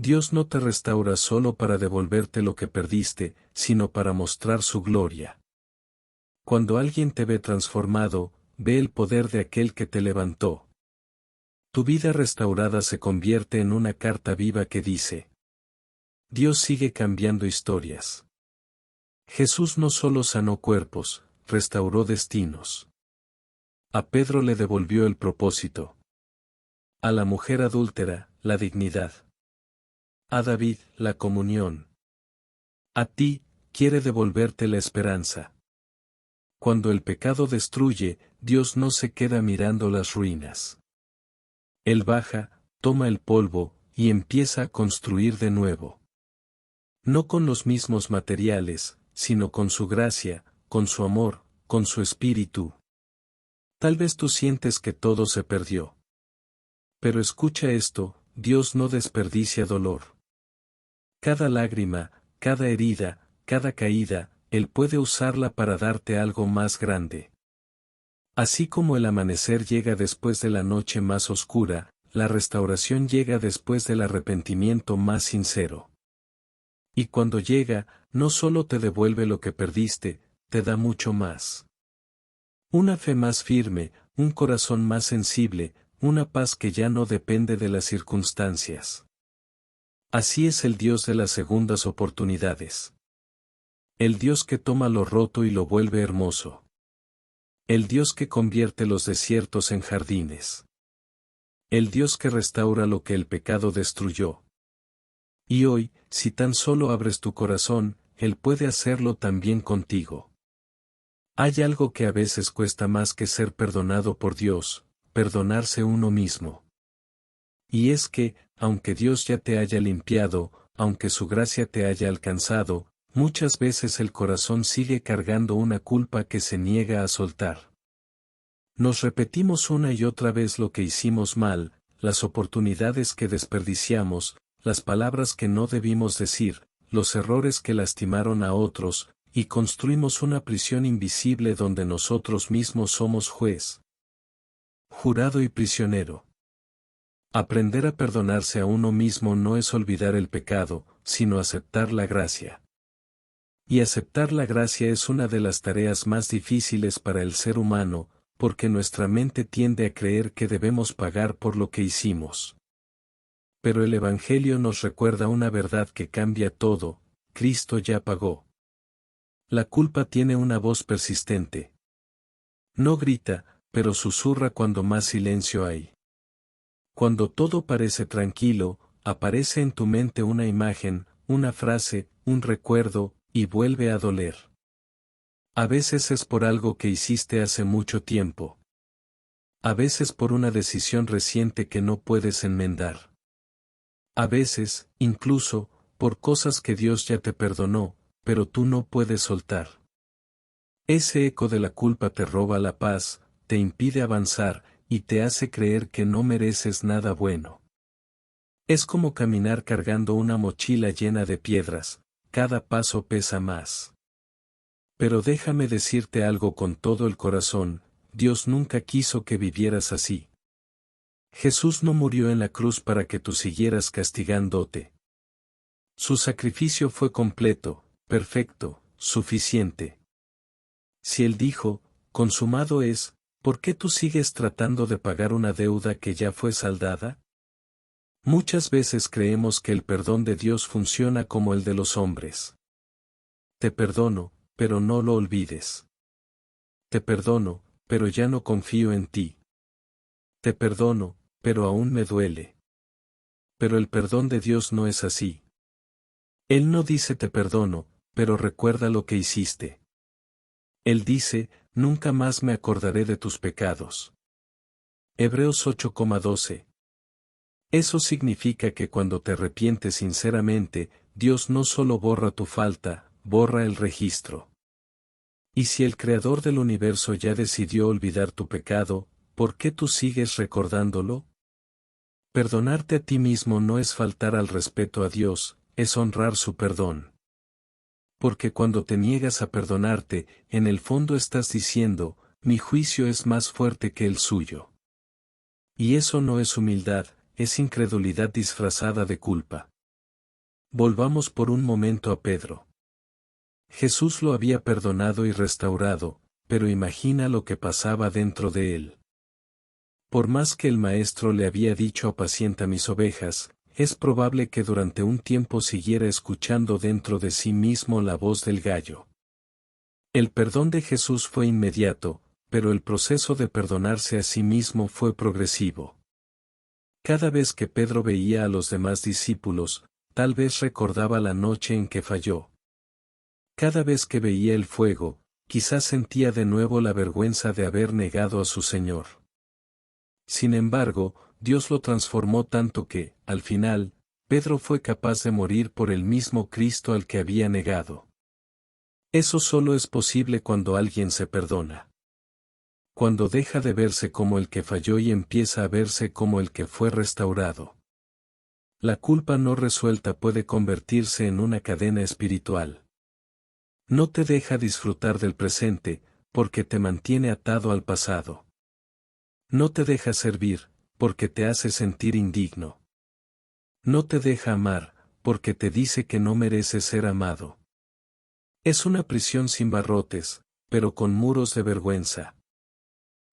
Speaker 1: Dios no te restaura solo para devolverte lo que perdiste, sino para mostrar su gloria. Cuando alguien te ve transformado, ve el poder de aquel que te levantó. Tu vida restaurada se convierte en una carta viva que dice: Dios sigue cambiando historias. Jesús no solo sanó cuerpos, restauró destinos. A Pedro le devolvió el propósito. A la mujer adúltera, la dignidad. A David, la comunión. A ti, quiere devolverte la esperanza. Cuando el pecado destruye, Dios no se queda mirando las ruinas. Él baja, toma el polvo, y empieza a construir de nuevo. No con los mismos materiales, sino con su gracia, con su amor, con su espíritu. Tal vez tú sientes que todo se perdió. Pero escucha esto, Dios no desperdicia dolor. Cada lágrima, cada herida, cada caída, Él puede usarla para darte algo más grande. Así como el amanecer llega después de la noche más oscura, la restauración llega después del arrepentimiento más sincero. Y cuando llega, no solo te devuelve lo que perdiste, te da mucho más. Una fe más firme, un corazón más sensible, una paz que ya no depende de las circunstancias. Así es el Dios de las segundas oportunidades. El Dios que toma lo roto y lo vuelve hermoso. El Dios que convierte los desiertos en jardines. El Dios que restaura lo que el pecado destruyó. Y hoy, si tan solo abres tu corazón, Él puede hacerlo también contigo. Hay algo que a veces cuesta más que ser perdonado por Dios, perdonarse uno mismo. Y es que, aunque Dios ya te haya limpiado, aunque su gracia te haya alcanzado, muchas veces el corazón sigue cargando una culpa que se niega a soltar. Nos repetimos una y otra vez lo que hicimos mal, las oportunidades que desperdiciamos, las palabras que no debimos decir, los errores que lastimaron a otros, y construimos una prisión invisible donde nosotros mismos somos juez, jurado y prisionero. Aprender a perdonarse a uno mismo no es olvidar el pecado, sino aceptar la gracia. Y aceptar la gracia es una de las tareas más difíciles para el ser humano, porque nuestra mente tiende a creer que debemos pagar por lo que hicimos. Pero el Evangelio nos recuerda una verdad que cambia todo: Cristo ya pagó. La culpa tiene una voz persistente. No grita, pero susurra cuando más silencio hay. Cuando todo parece tranquilo, aparece en tu mente una imagen, una frase, un recuerdo, y vuelve a doler. A veces es por algo que hiciste hace mucho tiempo. A veces por una decisión reciente que no puedes enmendar. A veces, incluso, por cosas que Dios ya te perdonó, pero tú no puedes soltar. Ese eco de la culpa te roba la paz, te impide avanzar, y te hace creer que no mereces nada bueno. Es como caminar cargando una mochila llena de piedras, cada paso pesa más. Pero déjame decirte algo con todo el corazón: Dios nunca quiso que vivieras así. Jesús no murió en la cruz para que tú siguieras castigándote. Su sacrificio fue completo, perfecto, suficiente. Si Él dijo, consumado es, ¿por qué tú sigues tratando de pagar una deuda que ya fue saldada? Muchas veces creemos que el perdón de Dios funciona como el de los hombres. Te perdono, pero no lo olvides. Te perdono, pero ya no confío en ti. Te perdono, pero aún me duele. Pero el perdón de Dios no es así. Él no dice te perdono, pero recuerda lo que hiciste. Él dice, nunca más me acordaré de tus pecados. Hebreos 8,12. Eso significa que cuando te arrepientes sinceramente, Dios no solo borra tu falta, borra el registro. Y si el Creador del universo ya decidió olvidar tu pecado, ¿por qué tú sigues recordándolo? Perdonarte a ti mismo no es faltar al respeto a Dios, es honrar su perdón. Porque cuando te niegas a perdonarte, en el fondo estás diciendo, mi juicio es más fuerte que el suyo. Y eso no es humildad, es incredulidad disfrazada de culpa. Volvamos por un momento a Pedro. Jesús lo había perdonado y restaurado, pero imagina lo que pasaba dentro de él. Por más que el maestro le había dicho apacienta mis ovejas, es probable que durante un tiempo siguiera escuchando dentro de sí mismo la voz del gallo. El perdón de Jesús fue inmediato, pero el proceso de perdonarse a sí mismo fue progresivo. Cada vez que Pedro veía a los demás discípulos, tal vez recordaba la noche en que falló. Cada vez que veía el fuego, quizás sentía de nuevo la vergüenza de haber negado a su Señor. Sin embargo, Dios lo transformó tanto que, al final, Pedro fue capaz de morir por el mismo Cristo al que había negado. Eso solo es posible cuando alguien se perdona. Cuando deja de verse como el que falló y empieza a verse como el que fue restaurado. La culpa no resuelta puede convertirse en una cadena espiritual. No te deja disfrutar del presente, porque te mantiene atado al pasado. No te deja servir, porque te hace sentir indigno. No te deja amar, porque te dice que no mereces ser amado. Es una prisión sin barrotes, pero con muros de vergüenza.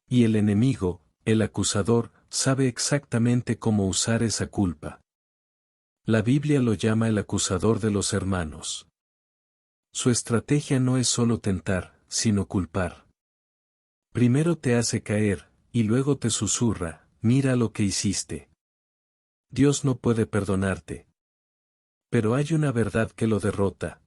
Speaker 1: Y el enemigo, el acusador, sabe exactamente cómo usar esa culpa. La Biblia lo llama el acusador de los hermanos. Su estrategia no es solo tentar, sino culpar. Primero te hace caer, y luego te susurra, mira lo que hiciste. Dios no puede perdonarte. Pero hay una verdad que lo derrota.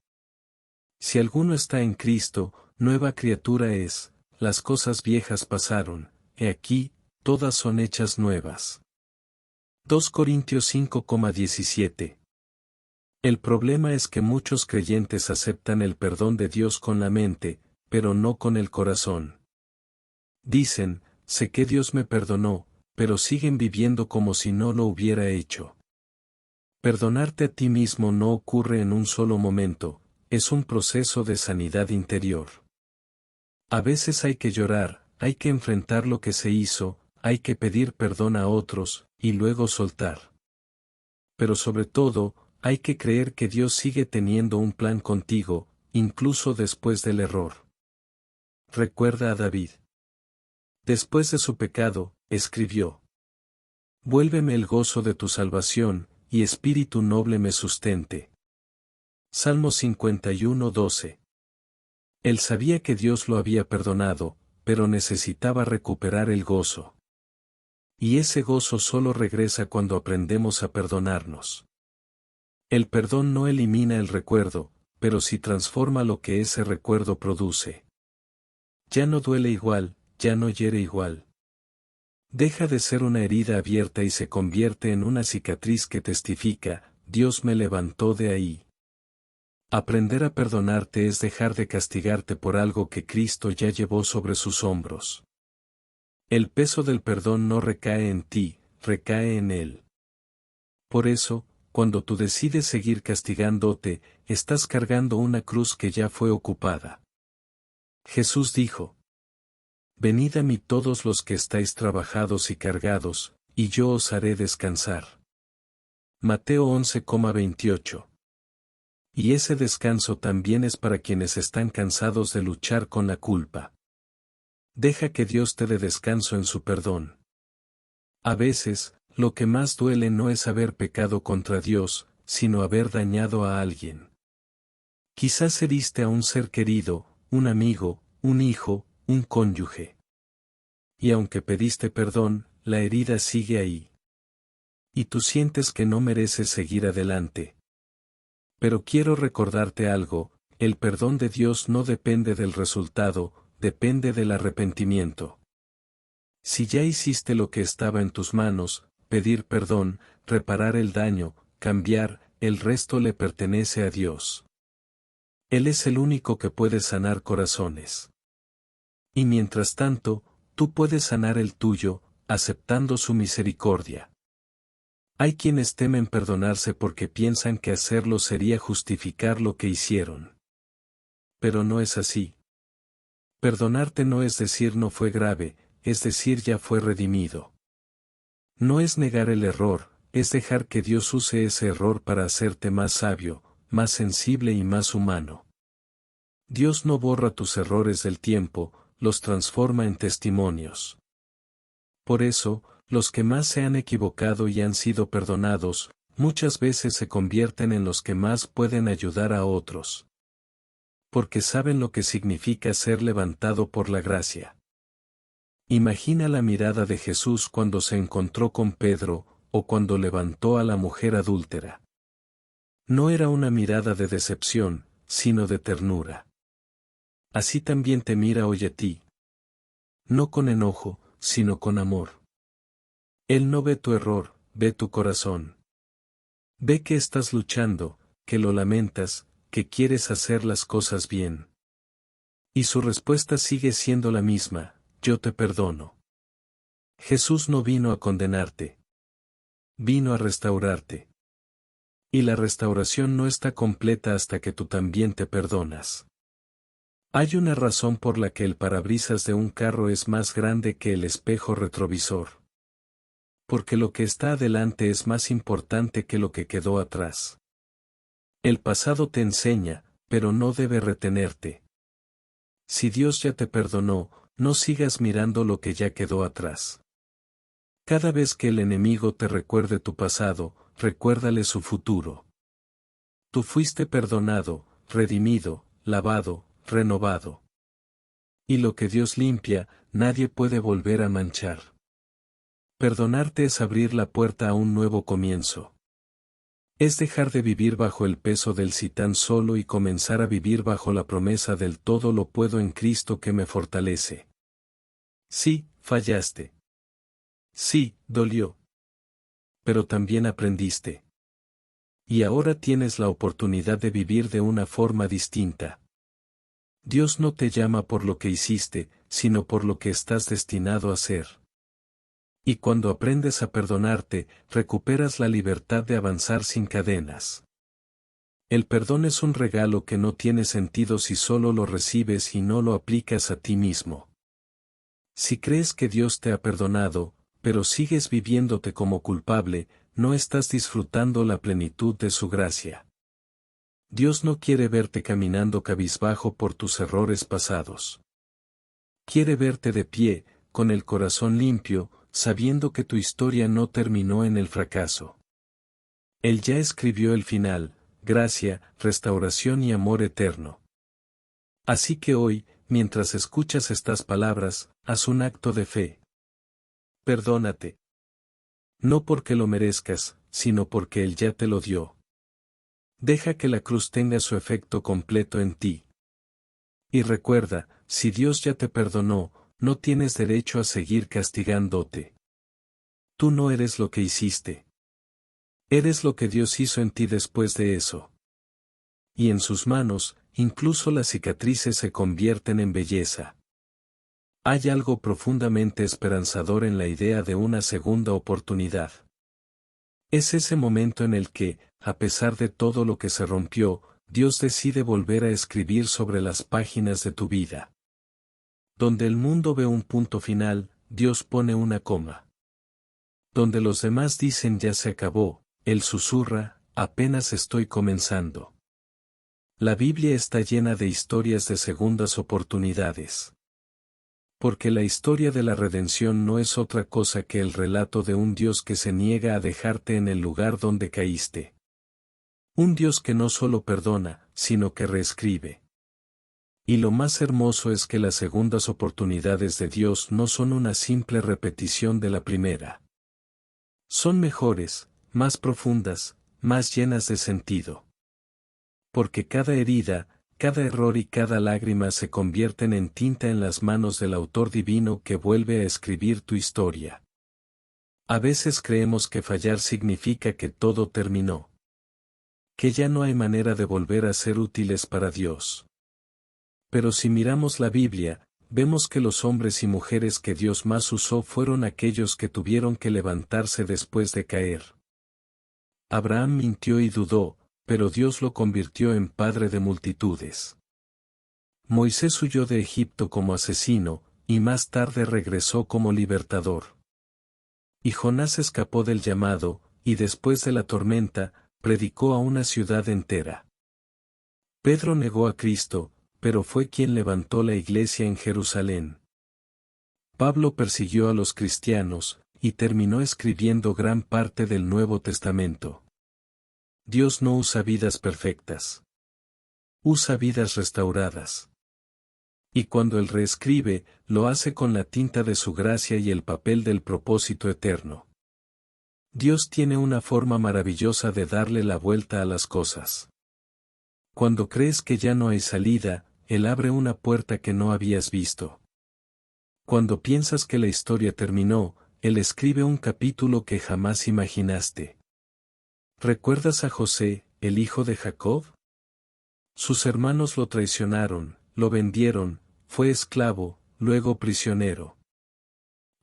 Speaker 1: Si alguno está en Cristo, nueva criatura es, las cosas viejas pasaron, he aquí, todas son hechas nuevas. 2 Corintios 5,17. El problema es que muchos creyentes aceptan el perdón de Dios con la mente, pero no con el corazón. Dicen, sé que Dios me perdonó, pero siguen viviendo como si no lo hubiera hecho. Perdonarte a ti mismo no ocurre en un solo momento, es un proceso de sanidad interior. A veces hay que llorar, hay que enfrentar lo que se hizo, hay que pedir perdón a otros, y luego soltar. Pero sobre todo, hay que creer que Dios sigue teniendo un plan contigo, incluso después del error. Recuerda a David. Después de su pecado, escribió: Vuélveme el gozo de tu salvación, y espíritu noble me sustente. Salmo 51:12. Él sabía que Dios lo había perdonado, pero necesitaba recuperar el gozo. Y ese gozo solo regresa cuando aprendemos a perdonarnos. El perdón no elimina el recuerdo, pero sí transforma lo que ese recuerdo produce. Ya no duele igual, ya no hiere igual. Deja de ser una herida abierta y se convierte en una cicatriz que testifica, Dios me levantó de ahí. Aprender a perdonarte es dejar de castigarte por algo que Cristo ya llevó sobre sus hombros. El peso del perdón no recae en ti, recae en Él. Por eso, cuando tú decides seguir castigándote, estás cargando una cruz que ya fue ocupada. Jesús dijo: Venid a mí todos los que estáis trabajados y cargados, y yo os haré descansar. Mateo 11,28. Y ese descanso también es para quienes están cansados de luchar con la culpa. Deja que Dios te dé descanso en su perdón. A veces, lo que más duele no es haber pecado contra Dios, sino haber dañado a alguien. Quizás heriste a un ser querido, un amigo, un hijo, un cónyuge. Y aunque pediste perdón, la herida sigue ahí. Y tú sientes que no mereces seguir adelante. Pero quiero recordarte algo, el perdón de Dios no depende del resultado, depende del arrepentimiento. Si ya hiciste lo que estaba en tus manos, pedir perdón, reparar el daño, cambiar, el resto le pertenece a Dios. Él es el único que puede sanar corazones. Y mientras tanto, tú puedes sanar el tuyo, aceptando su misericordia. Hay quienes temen perdonarse porque piensan que hacerlo sería justificar lo que hicieron. Pero no es así. Perdonarte no es decir no fue grave, es decir ya fue redimido. No es negar el error, es dejar que Dios use ese error para hacerte más sabio, más sensible y más humano. Dios no borra tus errores del tiempo, los transforma en testimonios. Por eso, los que más se han equivocado y han sido perdonados, muchas veces se convierten en los que más pueden ayudar a otros. Porque saben lo que significa ser levantado por la gracia. Imagina la mirada de Jesús cuando se encontró con Pedro, o cuando levantó a la mujer adúltera. No era una mirada de decepción, sino de ternura. Así también te mira hoy a ti. No con enojo, sino con amor. Él no ve tu error, ve tu corazón. Ve que estás luchando, que lo lamentas, que quieres hacer las cosas bien. Y su respuesta sigue siendo la misma: yo te perdono. Jesús no vino a condenarte. Vino a restaurarte. Y la restauración no está completa hasta que tú también te perdonas. Hay una razón por la que el parabrisas de un carro es más grande que el espejo retrovisor. Porque lo que está adelante es más importante que lo que quedó atrás. El pasado te enseña, pero no debe retenerte. Si Dios ya te perdonó, no sigas mirando lo que ya quedó atrás. Cada vez que el enemigo te recuerde tu pasado, recuérdale su futuro. Tú fuiste perdonado, redimido, lavado, renovado. Y lo que Dios limpia, nadie puede volver a manchar. Perdonarte es abrir la puerta a un nuevo comienzo. Es dejar de vivir bajo el peso del si tan solo y comenzar a vivir bajo la promesa del todo lo puedo en Cristo que me fortalece. Sí, fallaste. Sí, dolió. Pero también aprendiste. Y ahora tienes la oportunidad de vivir de una forma distinta. Dios no te llama por lo que hiciste, sino por lo que estás destinado a ser. Y cuando aprendes a perdonarte, recuperas la libertad de avanzar sin cadenas. El perdón es un regalo que no tiene sentido si solo lo recibes y no lo aplicas a ti mismo. Si crees que Dios te ha perdonado, pero sigues viviéndote como culpable, no estás disfrutando la plenitud de su gracia. Dios no quiere verte caminando cabizbajo por tus errores pasados. Quiere verte de pie, con el corazón limpio, sabiendo que tu historia no terminó en el fracaso. Él ya escribió el final: gracia, restauración y amor eterno. Así que hoy, mientras escuchas estas palabras, haz un acto de fe. Perdónate. No porque lo merezcas, sino porque Él ya te lo dio. Deja que la cruz tenga su efecto completo en ti. Y recuerda, si Dios ya te perdonó, no tienes derecho a seguir castigándote. Tú no eres lo que hiciste. Eres lo que Dios hizo en ti después de eso. Y en sus manos, incluso las cicatrices se convierten en belleza. Hay algo profundamente esperanzador en la idea de una segunda oportunidad. Es ese momento en el que, a pesar de todo lo que se rompió, Dios decide volver a escribir sobre las páginas de tu vida. Donde el mundo ve un punto final, Dios pone una coma. Donde los demás dicen ya se acabó, Él susurra, apenas estoy comenzando. La Biblia está llena de historias de segundas oportunidades. Porque la historia de la redención no es otra cosa que el relato de un Dios que se niega a dejarte en el lugar donde caíste. Un Dios que no solo perdona, sino que reescribe. Y lo más hermoso es que las segundas oportunidades de Dios no son una simple repetición de la primera. Son mejores, más profundas, más llenas de sentido. Porque cada herida, cada error y cada lágrima se convierten en tinta en las manos del autor divino que vuelve a escribir tu historia. A veces creemos que fallar significa que todo terminó. Que ya no hay manera de volver a ser útiles para Dios. Pero si miramos la Biblia, vemos que los hombres y mujeres que Dios más usó fueron aquellos que tuvieron que levantarse después de caer. Abraham mintió y dudó, pero Dios lo convirtió en padre de multitudes. Moisés huyó de Egipto como asesino, y más tarde regresó como libertador. Y Jonás escapó del llamado, y después de la tormenta, predicó a una ciudad entera. Pedro negó a Cristo, pero fue quien levantó la iglesia en Jerusalén. Pablo persiguió a los cristianos, y terminó escribiendo gran parte del Nuevo Testamento. Dios no usa vidas perfectas. Usa vidas restauradas. Y cuando Él reescribe, lo hace con la tinta de su gracia y el papel del propósito eterno. Dios tiene una forma maravillosa de darle la vuelta a las cosas. Cuando crees que ya no hay salida, Él abre una puerta que no habías visto. Cuando piensas que la historia terminó, Él escribe un capítulo que jamás imaginaste. ¿Recuerdas a José, el hijo de Jacob? Sus hermanos lo traicionaron, lo vendieron, fue esclavo, luego prisionero.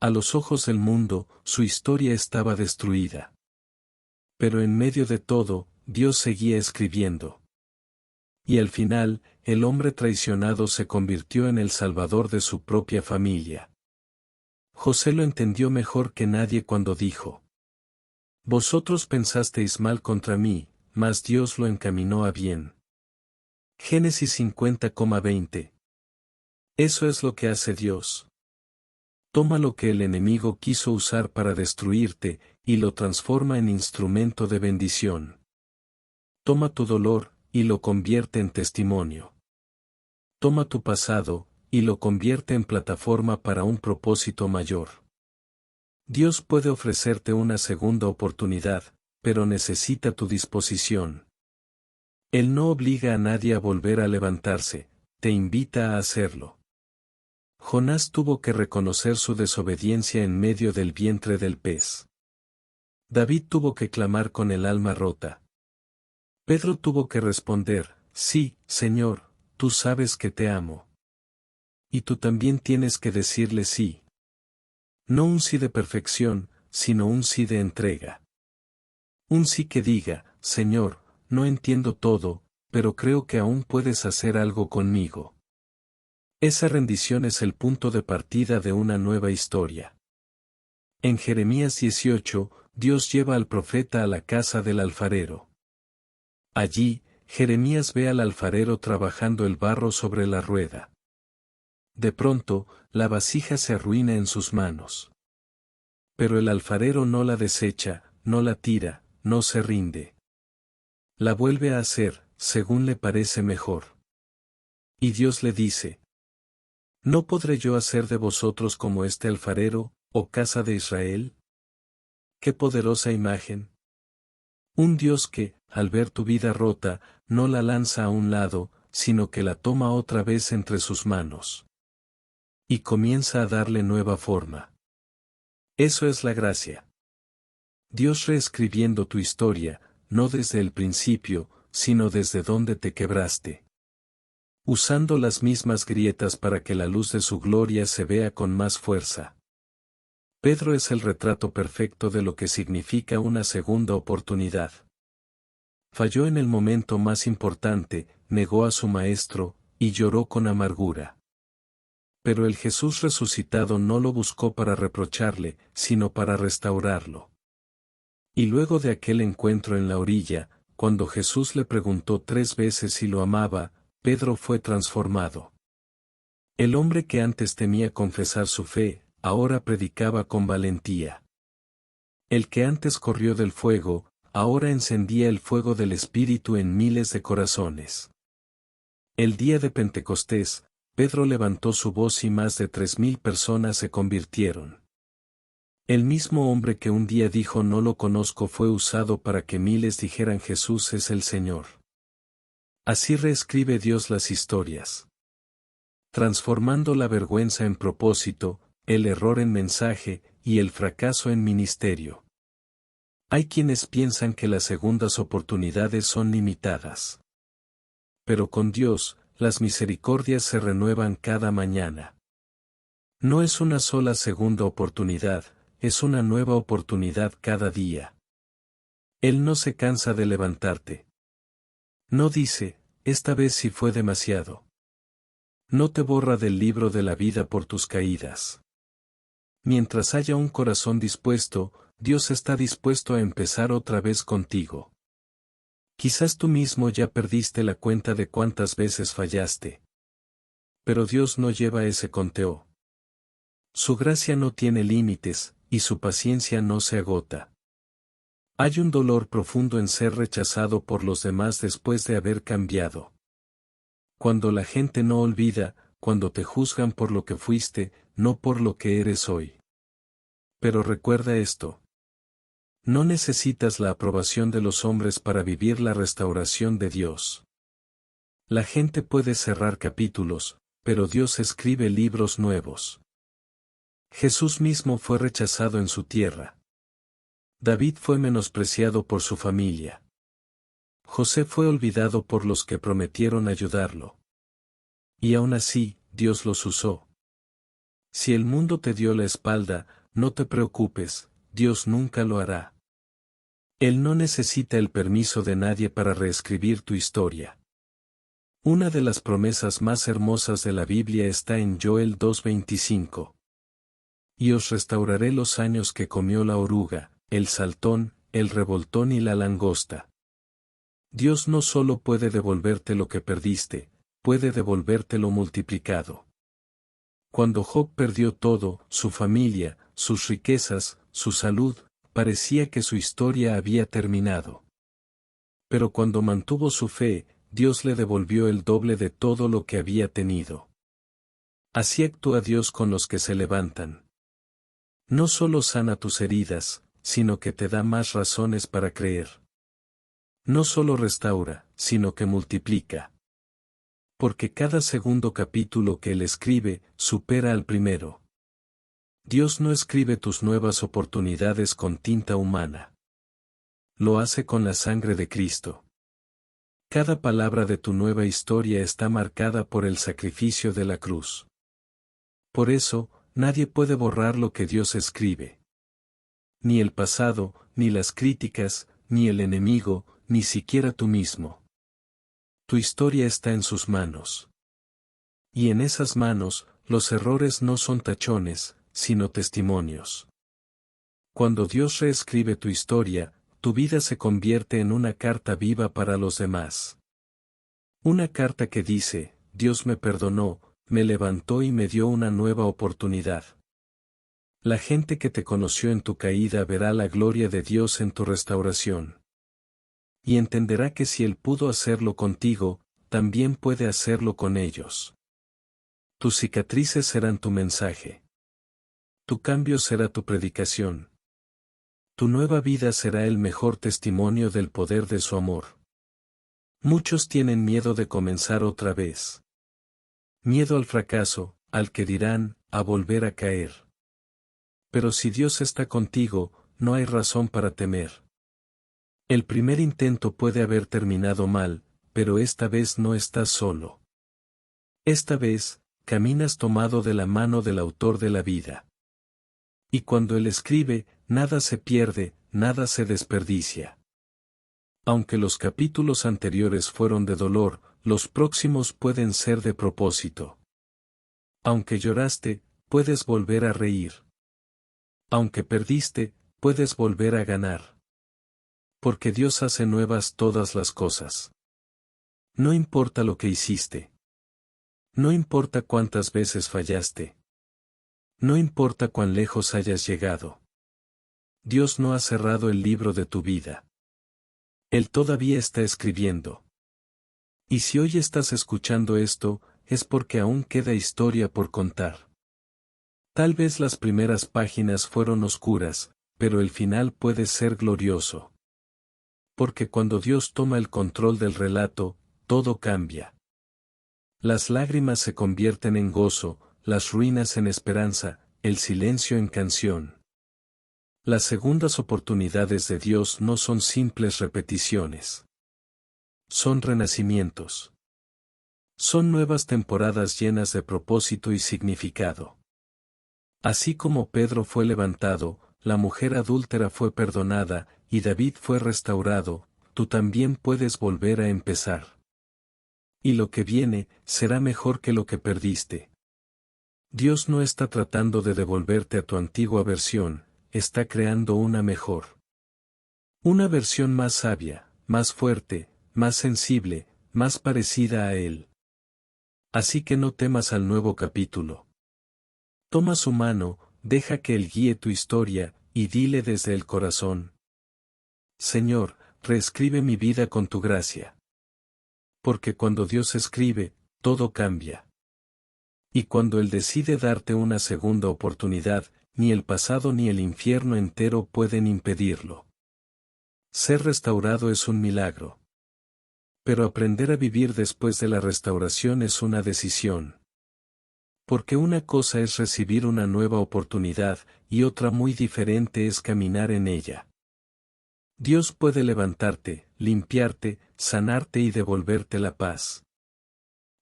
Speaker 1: A los ojos del mundo, su historia estaba destruida. Pero en medio de todo, Dios seguía escribiendo. Y al final, el hombre traicionado se convirtió en el salvador de su propia familia. José lo entendió mejor que nadie cuando dijo: Vosotros pensasteis mal contra mí, mas Dios lo encaminó a bien. Génesis 50,20. Eso es lo que hace Dios. Toma lo que el enemigo quiso usar para destruirte, y lo transforma en instrumento de bendición. Toma tu dolor, y lo convierte en testimonio. Toma tu pasado, y lo convierte en plataforma para un propósito mayor. Dios puede ofrecerte una segunda oportunidad, pero necesita tu disposición. Él no obliga a nadie a volver a levantarse, te invita a hacerlo. Jonás tuvo que reconocer su desobediencia en medio del vientre del pez. David tuvo que clamar con el alma rota. Pedro tuvo que responder: sí, Señor, tú sabes que te amo. Y tú también tienes que decirle sí. No un sí de perfección, sino un sí de entrega. Un sí que diga: Señor, no entiendo todo, pero creo que aún puedes hacer algo conmigo. Esa rendición es el punto de partida de una nueva historia. En Jeremías 18, Dios lleva al profeta a la casa del alfarero. Allí, Jeremías ve al alfarero trabajando el barro sobre la rueda. De pronto, la vasija se arruina en sus manos. Pero el alfarero no la desecha, no la tira, no se rinde. La vuelve a hacer, según le parece mejor. Y Dios le dice: ¿no podré yo hacer de vosotros como este alfarero, oh casa de Israel? ¡Qué poderosa imagen! Un Dios que, al ver tu vida rota, no la lanza a un lado, sino que la toma otra vez entre sus manos. Y comienza a darle nueva forma. Eso es la gracia. Dios reescribiendo tu historia, no desde el principio, sino desde donde te quebraste. Usando las mismas grietas para que la luz de su gloria se vea con más fuerza. Pedro es el retrato perfecto de lo que significa una segunda oportunidad. Falló en el momento más importante, negó a su maestro, y lloró con amargura. Pero el Jesús resucitado no lo buscó para reprocharle, sino para restaurarlo. Y luego de aquel encuentro en la orilla, cuando Jesús le preguntó 3 veces si lo amaba, Pedro fue transformado. El hombre que antes temía confesar su fe, ahora predicaba con valentía. El que antes corrió del fuego, ahora encendía el fuego del Espíritu en miles de corazones. El día de Pentecostés, Pedro levantó su voz y más de 3,000 personas se convirtieron. El mismo hombre que un día dijo no lo conozco fue usado para que miles dijeran Jesús es el Señor. Así reescribe Dios las historias. Transformando la vergüenza en propósito, el error en mensaje, y el fracaso en ministerio. Hay quienes piensan que las segundas oportunidades son limitadas. Pero con Dios, las misericordias se renuevan cada mañana. No es una sola segunda oportunidad, es una nueva oportunidad cada día. Él no se cansa de levantarte. No dice, esta vez sí fue demasiado. No te borra del libro de la vida por tus caídas. Mientras haya un corazón dispuesto, Dios está dispuesto a empezar otra vez contigo. Quizás tú mismo ya perdiste la cuenta de cuántas veces fallaste. Pero Dios no lleva ese conteo. Su gracia no tiene límites, y su paciencia no se agota. Hay un dolor profundo en ser rechazado por los demás después de haber cambiado. Cuando la gente no olvida, cuando te juzgan por lo que fuiste, no por lo que eres hoy. Pero recuerda esto. No necesitas la aprobación de los hombres para vivir la restauración de Dios. La gente puede cerrar capítulos, pero Dios escribe libros nuevos. Jesús mismo fue rechazado en su tierra. David fue menospreciado por su familia. José fue olvidado por los que prometieron ayudarlo. Y aún así, Dios los usó. Si el mundo te dio la espalda, no te preocupes, Dios nunca lo hará. Él no necesita el permiso de nadie para reescribir tu historia. Una de las promesas más hermosas de la Biblia está en Joel 2:25. Y os restauraré los años que comió la oruga, el saltón, el revoltón y la langosta. Dios no solo puede devolverte lo que perdiste, puede devolvértelo multiplicado. Cuando Job perdió todo, su familia, sus riquezas, su salud, parecía que su historia había terminado. Pero cuando mantuvo su fe, Dios le devolvió el doble de todo lo que había tenido. Así actúa Dios con los que se levantan. No solo sana tus heridas, sino que te da más razones para creer. No solo restaura, sino que multiplica. Porque cada segundo capítulo que Él escribe, supera al primero. Dios no escribe tus nuevas oportunidades con tinta humana. Lo hace con la sangre de Cristo. Cada palabra de tu nueva historia está marcada por el sacrificio de la cruz. Por eso, nadie puede borrar lo que Dios escribe. Ni el pasado, ni las críticas, ni el enemigo, ni siquiera tú mismo. Tu historia está en sus manos. Y en esas manos, los errores no son tachones, sino testimonios. Cuando Dios reescribe tu historia, tu vida se convierte en una carta viva para los demás. Una carta que dice, Dios me perdonó, me levantó y me dio una nueva oportunidad. La gente que te conoció en tu caída verá la gloria de Dios en tu restauración. Y entenderá que si Él pudo hacerlo contigo, también puede hacerlo con ellos. Tus cicatrices serán tu mensaje. Tu cambio será tu predicación. Tu nueva vida será el mejor testimonio del poder de su amor. Muchos tienen miedo de comenzar otra vez. Miedo al fracaso, al que dirán, a volver a caer. Pero si Dios está contigo, no hay razón para temer. El primer intento puede haber terminado mal, pero esta vez no estás solo. Esta vez, caminas tomado de la mano del autor de la vida. Y cuando Él escribe, nada se pierde, nada se desperdicia. Aunque los capítulos anteriores fueron de dolor, los próximos pueden ser de propósito. Aunque lloraste, puedes volver a reír. Aunque perdiste, puedes volver a ganar. Porque Dios hace nuevas todas las cosas. No importa lo que hiciste. No importa cuántas veces fallaste. No importa cuán lejos hayas llegado. Dios no ha cerrado el libro de tu vida. Él todavía está escribiendo. Y si hoy estás escuchando esto, es porque aún queda historia por contar. Tal vez las primeras páginas fueron oscuras, pero el final puede ser glorioso. Porque cuando Dios toma el control del relato, todo cambia. Las lágrimas se convierten en gozo, las ruinas en esperanza, el silencio en canción. Las segundas oportunidades de Dios no son simples repeticiones. Son renacimientos. Son nuevas temporadas llenas de propósito y significado. Así como Pedro fue levantado, la mujer adúltera fue perdonada, y David fue restaurado, tú también puedes volver a empezar. Y lo que viene, será mejor que lo que perdiste. Dios no está tratando de devolverte a tu antigua versión, está creando una mejor. Una versión más sabia, más fuerte, más sensible, más parecida a Él. Así que no temas al nuevo capítulo. Toma su mano, deja que Él guíe tu historia, y dile desde el corazón: Señor, reescribe mi vida con tu gracia. Porque cuando Dios escribe, todo cambia. Y cuando Él decide darte una segunda oportunidad, ni el pasado ni el infierno entero pueden impedirlo. Ser restaurado es un milagro. Pero aprender a vivir después de la restauración es una decisión. Porque una cosa es recibir una nueva oportunidad, y otra muy diferente es caminar en ella. Dios puede levantarte, limpiarte, sanarte y devolverte la paz.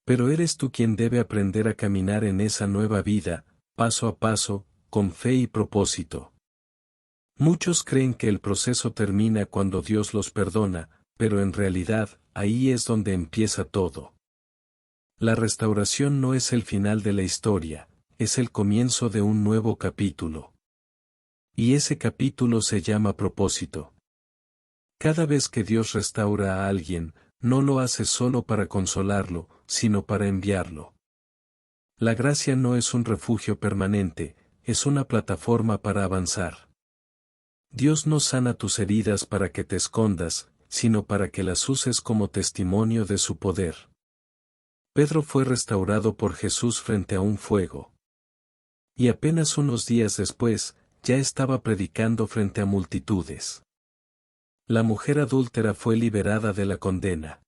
Speaker 1: Pero eres tú quien debe aprender a caminar en esa nueva vida, paso a paso, con fe y propósito. Muchos creen que el proceso termina cuando Dios los perdona, pero en realidad, ahí es donde empieza todo. La restauración no es el final de la historia, es el comienzo de un nuevo capítulo. Y ese capítulo se llama propósito. Cada vez que Dios restaura a alguien, no lo hace solo para consolarlo, sino para enviarlo. La gracia no es un refugio permanente, es una plataforma para avanzar. Dios no sana tus heridas para que te escondas, sino para que las uses como testimonio de su poder. Pedro fue restaurado por Jesús frente a un fuego. Y apenas unos días después, ya estaba predicando frente a multitudes. La mujer adúltera fue liberada de la condena.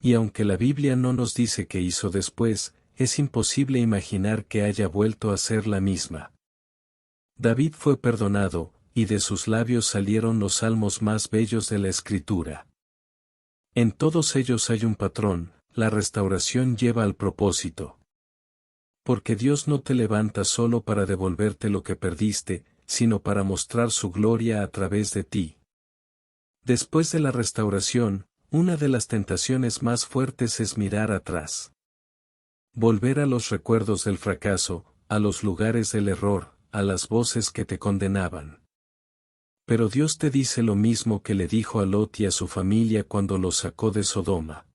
Speaker 1: Y aunque la Biblia no nos dice qué hizo después, es imposible imaginar que haya vuelto a ser la misma. David fue perdonado, y de sus labios salieron los salmos más bellos de la Escritura. En todos ellos hay un patrón: la restauración lleva al propósito. Porque Dios no te levanta solo para devolverte lo que perdiste, sino para mostrar su gloria a través de ti. Después de la restauración, una de las tentaciones más fuertes es mirar atrás. Volver a los recuerdos del fracaso, a los lugares del error, a las voces que te condenaban. Pero Dios te dice lo mismo que le dijo a Lot y a su familia cuando los sacó de Sodoma.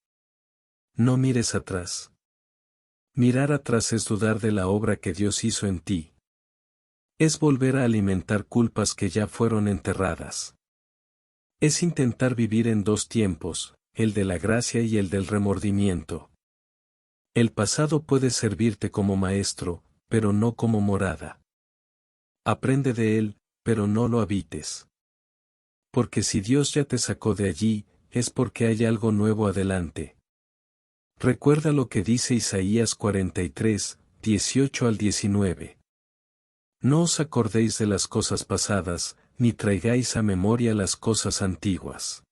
Speaker 1: No mires atrás. Mirar atrás es dudar de la obra que Dios hizo en ti. Es volver a alimentar culpas que ya fueron enterradas. Es intentar vivir en dos tiempos, el de la gracia y el del remordimiento. El pasado puede servirte como maestro, pero no como morada. Aprende de él, pero no lo habites. Porque si Dios ya te sacó de allí, es porque hay algo nuevo adelante. Recuerda lo que dice Isaías 43, 18 al 19. No os acordéis de las cosas pasadas, ni traigáis a memoria las cosas antiguas.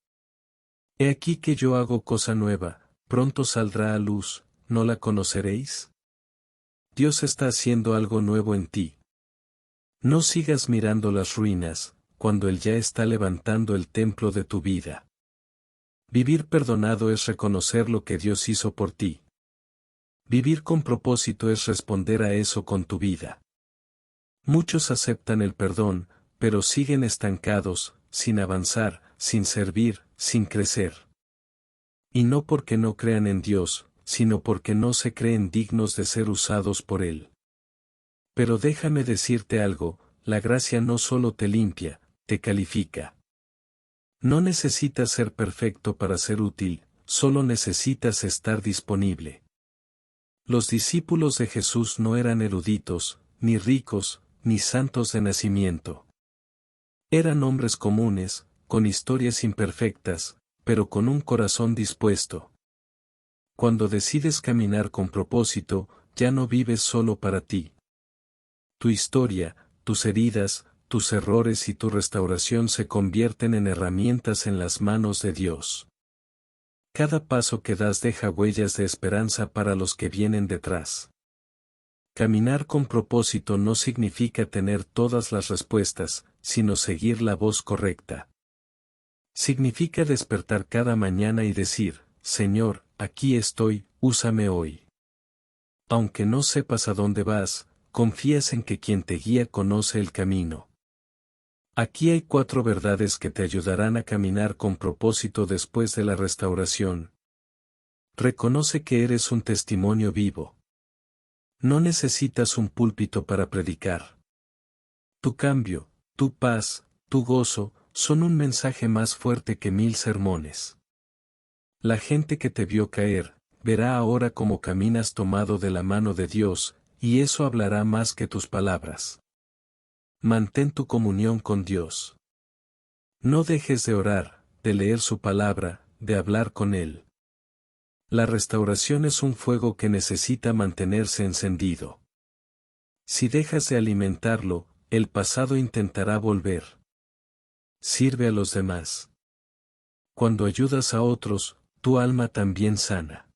Speaker 1: He aquí que yo hago cosa nueva, pronto saldrá a luz, ¿no la conoceréis? Dios está haciendo algo nuevo en ti. No sigas mirando las ruinas, cuando Él ya está levantando el templo de tu vida. Vivir perdonado es reconocer lo que Dios hizo por ti. Vivir con propósito es responder a eso con tu vida. Muchos aceptan el perdón, pero siguen estancados, sin avanzar, sin servir, sin crecer. Y no porque no crean en Dios, sino porque no se creen dignos de ser usados por Él. Pero déjame decirte algo, la gracia no solo te limpia, te califica. No necesitas ser perfecto para ser útil, solo necesitas estar disponible. Los discípulos de Jesús no eran eruditos, ni ricos, ni santos de nacimiento. Eran hombres comunes, con historias imperfectas, pero con un corazón dispuesto. Cuando decides caminar con propósito, ya no vives solo para ti. Tu historia, tus heridas, tus errores y tu restauración se convierten en herramientas en las manos de Dios. Cada paso que das deja huellas de esperanza para los que vienen detrás. Caminar con propósito no significa tener todas las respuestas, sino seguir la voz correcta. Significa despertar cada mañana y decir: Señor, aquí estoy, úsame hoy. Aunque no sepas a dónde vas, confías en que quien te guía conoce el camino. Aquí hay 4 verdades que te ayudarán a caminar con propósito después de la restauración. Reconoce que eres un testimonio vivo. No necesitas un púlpito para predicar. Tu cambio, tu paz, tu gozo, son un mensaje más fuerte que 1000 sermones. La gente que te vio caer, verá ahora cómo caminas tomado de la mano de Dios, y eso hablará más que tus palabras. Mantén tu comunión con Dios. No dejes de orar, de leer su palabra, de hablar con Él. La restauración es un fuego que necesita mantenerse encendido. Si dejas de alimentarlo, el pasado intentará volver. Sirve a los demás. Cuando ayudas a otros, tu alma también sana.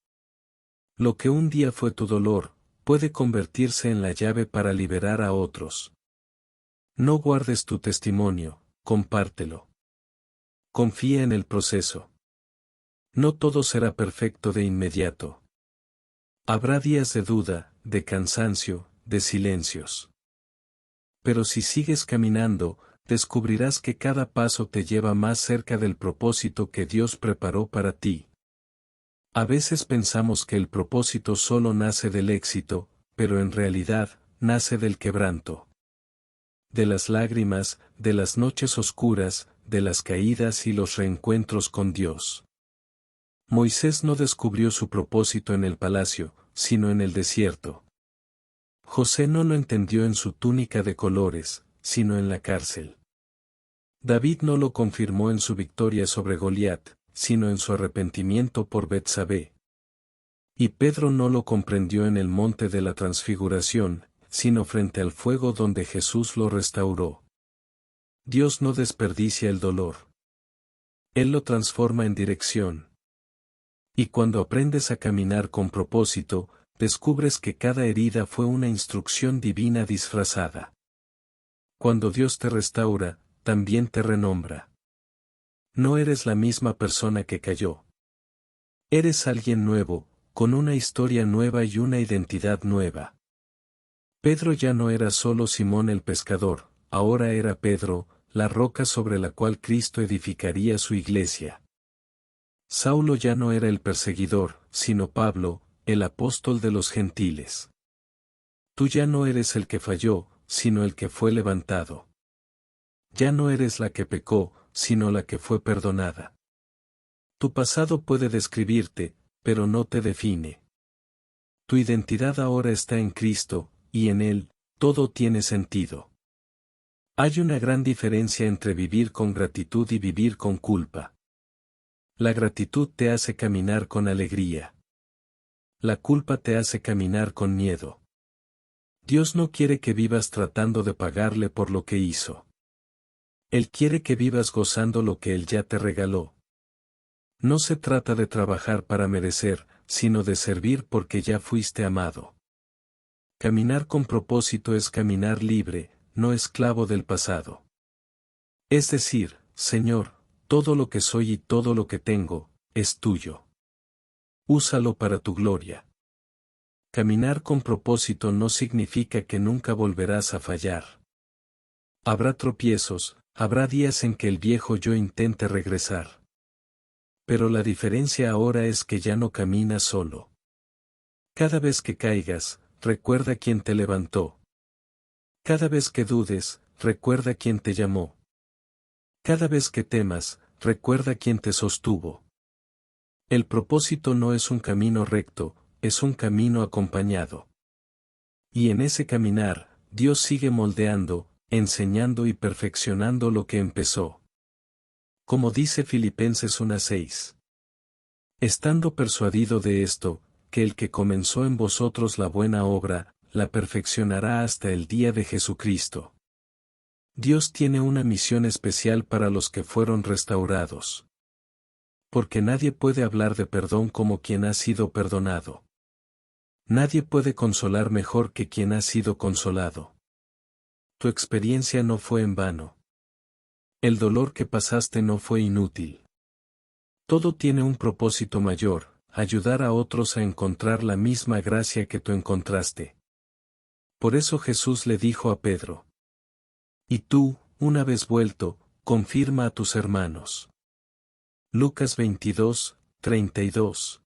Speaker 1: Lo que un día fue tu dolor, puede convertirse en la llave para liberar a otros. No guardes tu testimonio, compártelo. Confía en el proceso. No todo será perfecto de inmediato. Habrá días de duda, de cansancio, de silencios. Pero si sigues caminando, descubrirás que cada paso te lleva más cerca del propósito que Dios preparó para ti. A veces pensamos que el propósito solo nace del éxito, pero en realidad, nace del quebranto. De las lágrimas, de las noches oscuras, de las caídas y los reencuentros con Dios. Moisés no descubrió su propósito en el palacio, sino en el desierto. José no lo entendió en su túnica de colores, sino en la cárcel. David no lo confirmó en su victoria sobre Goliat, sino en su arrepentimiento por Betsabé. Y Pedro no lo comprendió en el monte de la transfiguración, sino frente al fuego donde Jesús lo restauró. Dios no desperdicia el dolor. Él lo transforma en dirección. Y cuando aprendes a caminar con propósito, descubres que cada herida fue una instrucción divina disfrazada. Cuando Dios te restaura, también te renombra. No eres la misma persona que cayó. Eres alguien nuevo, con una historia nueva y una identidad nueva. Pedro ya no era solo Simón el pescador, ahora era Pedro, la roca sobre la cual Cristo edificaría su iglesia. Saulo ya no era el perseguidor, sino Pablo, el apóstol de los gentiles. Tú ya no eres el que falló, sino el que fue levantado. Ya no eres la que pecó, sino la que fue perdonada. Tu pasado puede describirte, pero no te define. Tu identidad ahora está en Cristo, y en Él, todo tiene sentido. Hay una gran diferencia entre vivir con gratitud y vivir con culpa. La gratitud te hace caminar con alegría. La culpa te hace caminar con miedo. Dios no quiere que vivas tratando de pagarle por lo que hizo. Él quiere que vivas gozando lo que Él ya te regaló. No se trata de trabajar para merecer, sino de servir porque ya fuiste amado. Caminar con propósito es caminar libre, no esclavo del pasado. Es decir, Señor, todo lo que soy y todo lo que tengo, es tuyo. Úsalo para tu gloria. Caminar con propósito no significa que nunca volverás a fallar. Habrá tropiezos, habrá días en que el viejo yo intente regresar. Pero la diferencia ahora es que ya no caminas solo. Cada vez que caigas, recuerda quién te levantó. Cada vez que dudes, recuerda quién te llamó. Cada vez que temas, recuerda quién te sostuvo. El propósito no es un camino recto, es un camino acompañado. Y en ese caminar, Dios sigue moldeando, enseñando y perfeccionando lo que empezó. Como dice Filipenses 1:6. Estando persuadido de esto, que el que comenzó en vosotros la buena obra, la perfeccionará hasta el día de Jesucristo. Dios tiene una misión especial para los que fueron restaurados. Porque nadie puede hablar de perdón como quien ha sido perdonado. Nadie puede consolar mejor que quien ha sido consolado. Tu experiencia no fue en vano. El dolor que pasaste no fue inútil. Todo tiene un propósito mayor, ayudar a otros a encontrar la misma gracia que tú encontraste. Por eso Jesús le dijo a Pedro: Y tú, una vez vuelto, confirma a tus hermanos. Lucas 22, 32.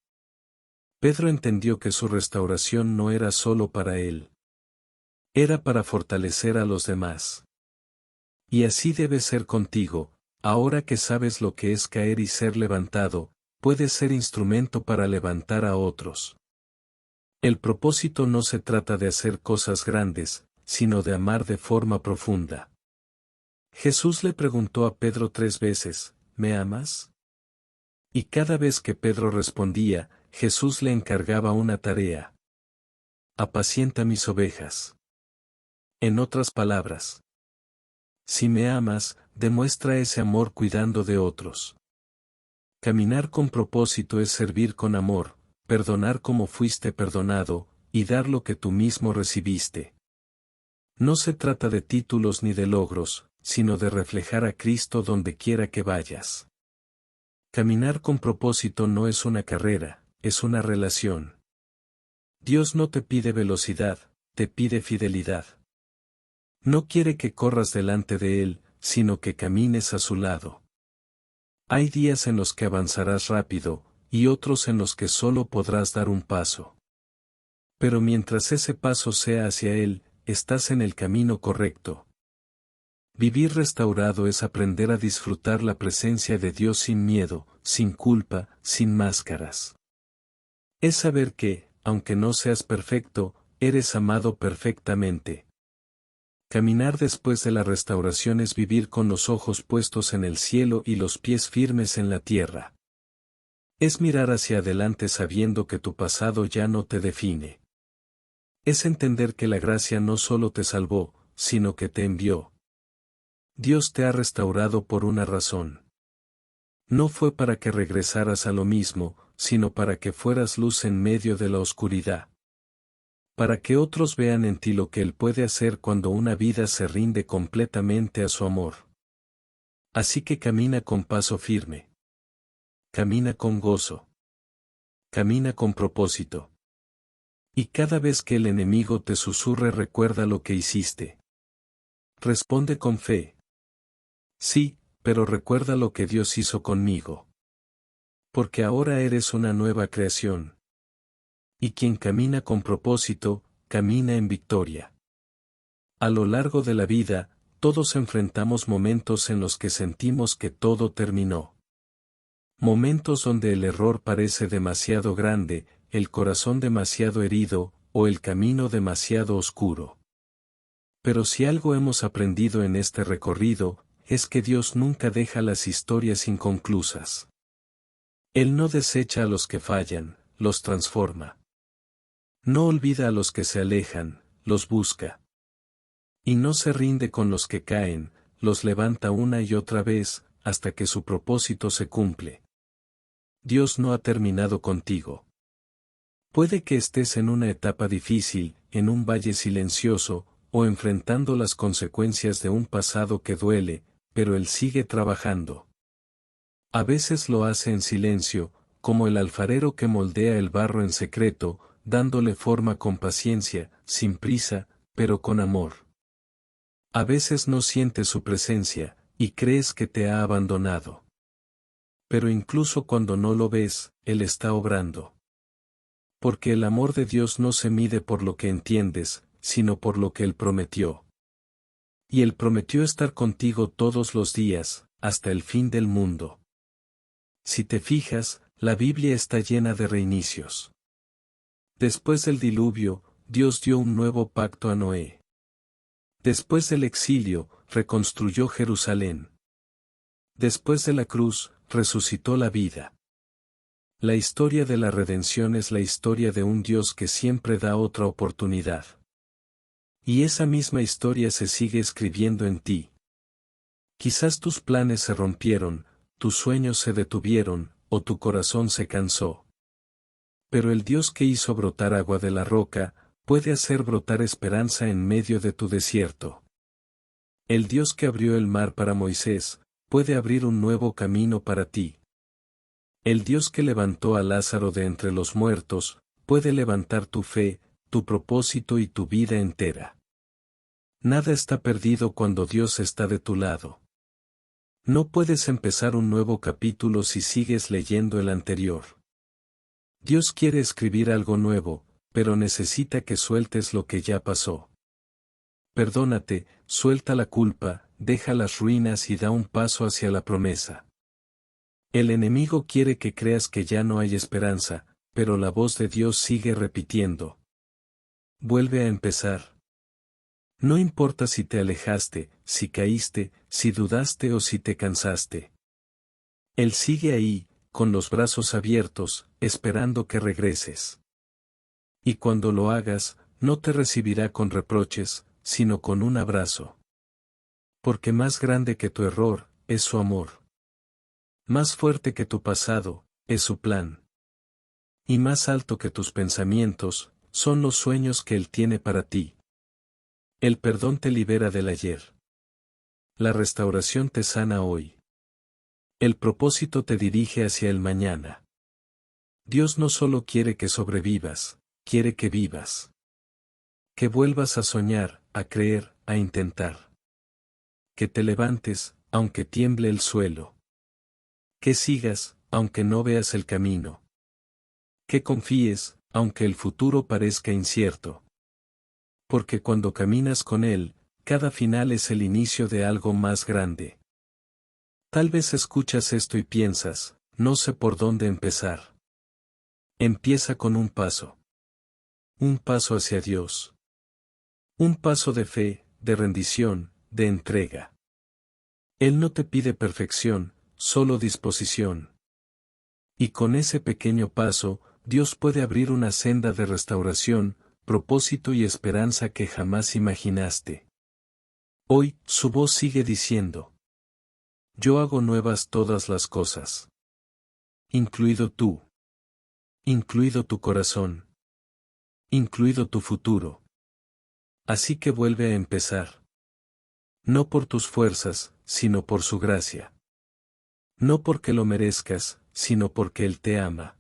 Speaker 1: Pedro entendió que su restauración no era solo para él. Era para fortalecer a los demás. Y así debe ser contigo, ahora que sabes lo que es caer y ser levantado, puedes ser instrumento para levantar a otros. El propósito no se trata de hacer cosas grandes, sino de amar de forma profunda. Jesús le preguntó a Pedro 3 veces, ¿me amas? Y cada vez que Pedro respondía, Jesús le encargaba una tarea. Apacienta mis ovejas. En otras palabras, si me amas, demuestra ese amor cuidando de otros. Caminar con propósito es servir con amor, perdonar como fuiste perdonado, y dar lo que tú mismo recibiste. No se trata de títulos ni de logros, sino de reflejar a Cristo donde quiera que vayas. Caminar con propósito no es una carrera, es una relación. Dios no te pide velocidad, te pide fidelidad. No quiere que corras delante de Él, sino que camines a su lado. Hay días en los que avanzarás rápido, y otros en los que solo podrás dar un paso. Pero mientras ese paso sea hacia Él, estás en el camino correcto. Vivir restaurado es aprender a disfrutar la presencia de Dios sin miedo, sin culpa, sin máscaras. Es saber que, aunque no seas perfecto, eres amado perfectamente. Caminar después de la restauración es vivir con los ojos puestos en el cielo y los pies firmes en la tierra. Es mirar hacia adelante sabiendo que tu pasado ya no te define. Es entender que la gracia no solo te salvó, sino que te envió. Dios te ha restaurado por una razón. No fue para que regresaras a lo mismo, sino para que fueras luz en medio de la oscuridad. Para que otros vean en ti lo que Él puede hacer cuando una vida se rinde completamente a su amor. Así que camina con paso firme. Camina con gozo. Camina con propósito. Y cada vez que el enemigo te susurre recuerda lo que hiciste. Responde con fe. Sí, pero recuerda lo que Dios hizo conmigo. Porque ahora eres una nueva creación. Y quien camina con propósito, camina en victoria. A lo largo de la vida, todos enfrentamos momentos en los que sentimos que todo terminó. Momentos donde el error parece demasiado grande, el corazón demasiado herido, o el camino demasiado oscuro. Pero si algo hemos aprendido en este recorrido, es que Dios nunca deja las historias inconclusas. Él no desecha a los que fallan, los transforma. No olvida a los que se alejan, los busca. Y no se rinde con los que caen, los levanta una y otra vez, hasta que su propósito se cumple. Dios no ha terminado contigo. Puede que estés en una etapa difícil, en un valle silencioso, o enfrentando las consecuencias de un pasado que duele, pero Él sigue trabajando. A veces lo hace en silencio, como el alfarero que moldea el barro en secreto, dándole forma con paciencia, sin prisa, pero con amor. A veces no sientes su presencia, y crees que te ha abandonado. Pero incluso cuando no lo ves, Él está obrando. Porque el amor de Dios no se mide por lo que entiendes, sino por lo que Él prometió. Y Él prometió estar contigo todos los días, hasta el fin del mundo. Si te fijas, la Biblia está llena de reinicios. Después del diluvio, Dios dio un nuevo pacto a Noé. Después del exilio, reconstruyó Jerusalén. Después de la cruz, resucitó la vida. La historia de la redención es la historia de un Dios que siempre da otra oportunidad. Y esa misma historia se sigue escribiendo en ti. Quizás tus planes se rompieron, tus sueños se detuvieron, o tu corazón se cansó. Pero el Dios que hizo brotar agua de la roca, puede hacer brotar esperanza en medio de tu desierto. El Dios que abrió el mar para Moisés, puede abrir un nuevo camino para ti. El Dios que levantó a Lázaro de entre los muertos, puede levantar tu fe, tu propósito y tu vida entera. Nada está perdido cuando Dios está de tu lado. No puedes empezar un nuevo capítulo si sigues leyendo el anterior. Dios quiere escribir algo nuevo, pero necesita que sueltes lo que ya pasó. Perdónate, suelta la culpa, deja las ruinas y da un paso hacia la promesa. El enemigo quiere que creas que ya no hay esperanza, pero la voz de Dios sigue repitiendo. Vuelve a empezar. No importa si te alejaste, si caíste, si dudaste o si te cansaste. Él sigue ahí, con los brazos abiertos, esperando que regreses. Y cuando lo hagas, no te recibirá con reproches, sino con un abrazo. Porque más grande que tu error, es su amor. Más fuerte que tu pasado, es su plan. Y más alto que tus pensamientos, son los sueños que Él tiene para ti. El perdón te libera del ayer. La restauración te sana hoy. El propósito te dirige hacia el mañana. Dios no solo quiere que sobrevivas, quiere que vivas. Que vuelvas a soñar, a creer, a intentar. Que te levantes, aunque tiemble el suelo. Que sigas, aunque no veas el camino. Que confíes, aunque el futuro parezca incierto. Porque cuando caminas con Él, cada final es el inicio de algo más grande. Tal vez escuchas esto y piensas, no sé por dónde empezar. Empieza con un paso. Un paso hacia Dios. Un paso de fe, de rendición, de entrega. Él no te pide perfección, solo disposición. Y con ese pequeño paso, Dios puede abrir una senda de restauración, propósito y esperanza que jamás imaginaste. Hoy, su voz sigue diciendo: yo hago nuevas todas las cosas. Incluido tú. Incluido tu corazón. Incluido tu futuro. Así que vuelve a empezar. No por tus fuerzas, sino por su gracia. No porque lo merezcas, sino porque Él te ama.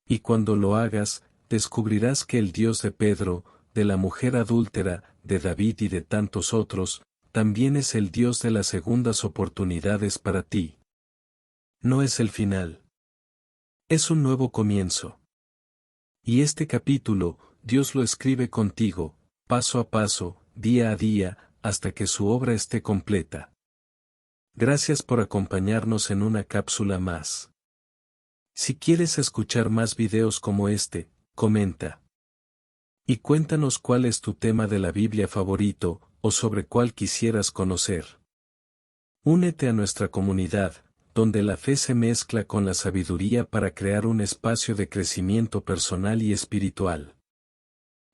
Speaker 1: Y cuando lo hagas, descubrirás que el Dios de Pedro, de la mujer adúltera, de David y de tantos otros, también es el Dios de las segundas oportunidades para ti. No es el final. Es un nuevo comienzo. Y este capítulo, Dios lo escribe contigo, paso a paso, día a día, hasta que su obra esté completa. Gracias por acompañarnos en una cápsula más. Si quieres escuchar más videos como este, comenta. Y cuéntanos cuál es tu tema de la Biblia favorito, o sobre cuál quisieras conocer. Únete a nuestra comunidad, donde la fe se mezcla con la sabiduría para crear un espacio de crecimiento personal y espiritual.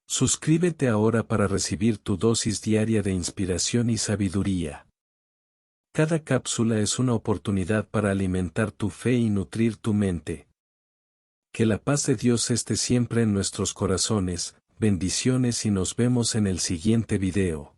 Speaker 1: Suscríbete ahora para recibir tu dosis diaria de inspiración y sabiduría. Cada cápsula es una oportunidad para alimentar tu fe y nutrir tu mente. Que la paz de Dios esté siempre en nuestros corazones. Bendiciones y nos vemos en el siguiente video.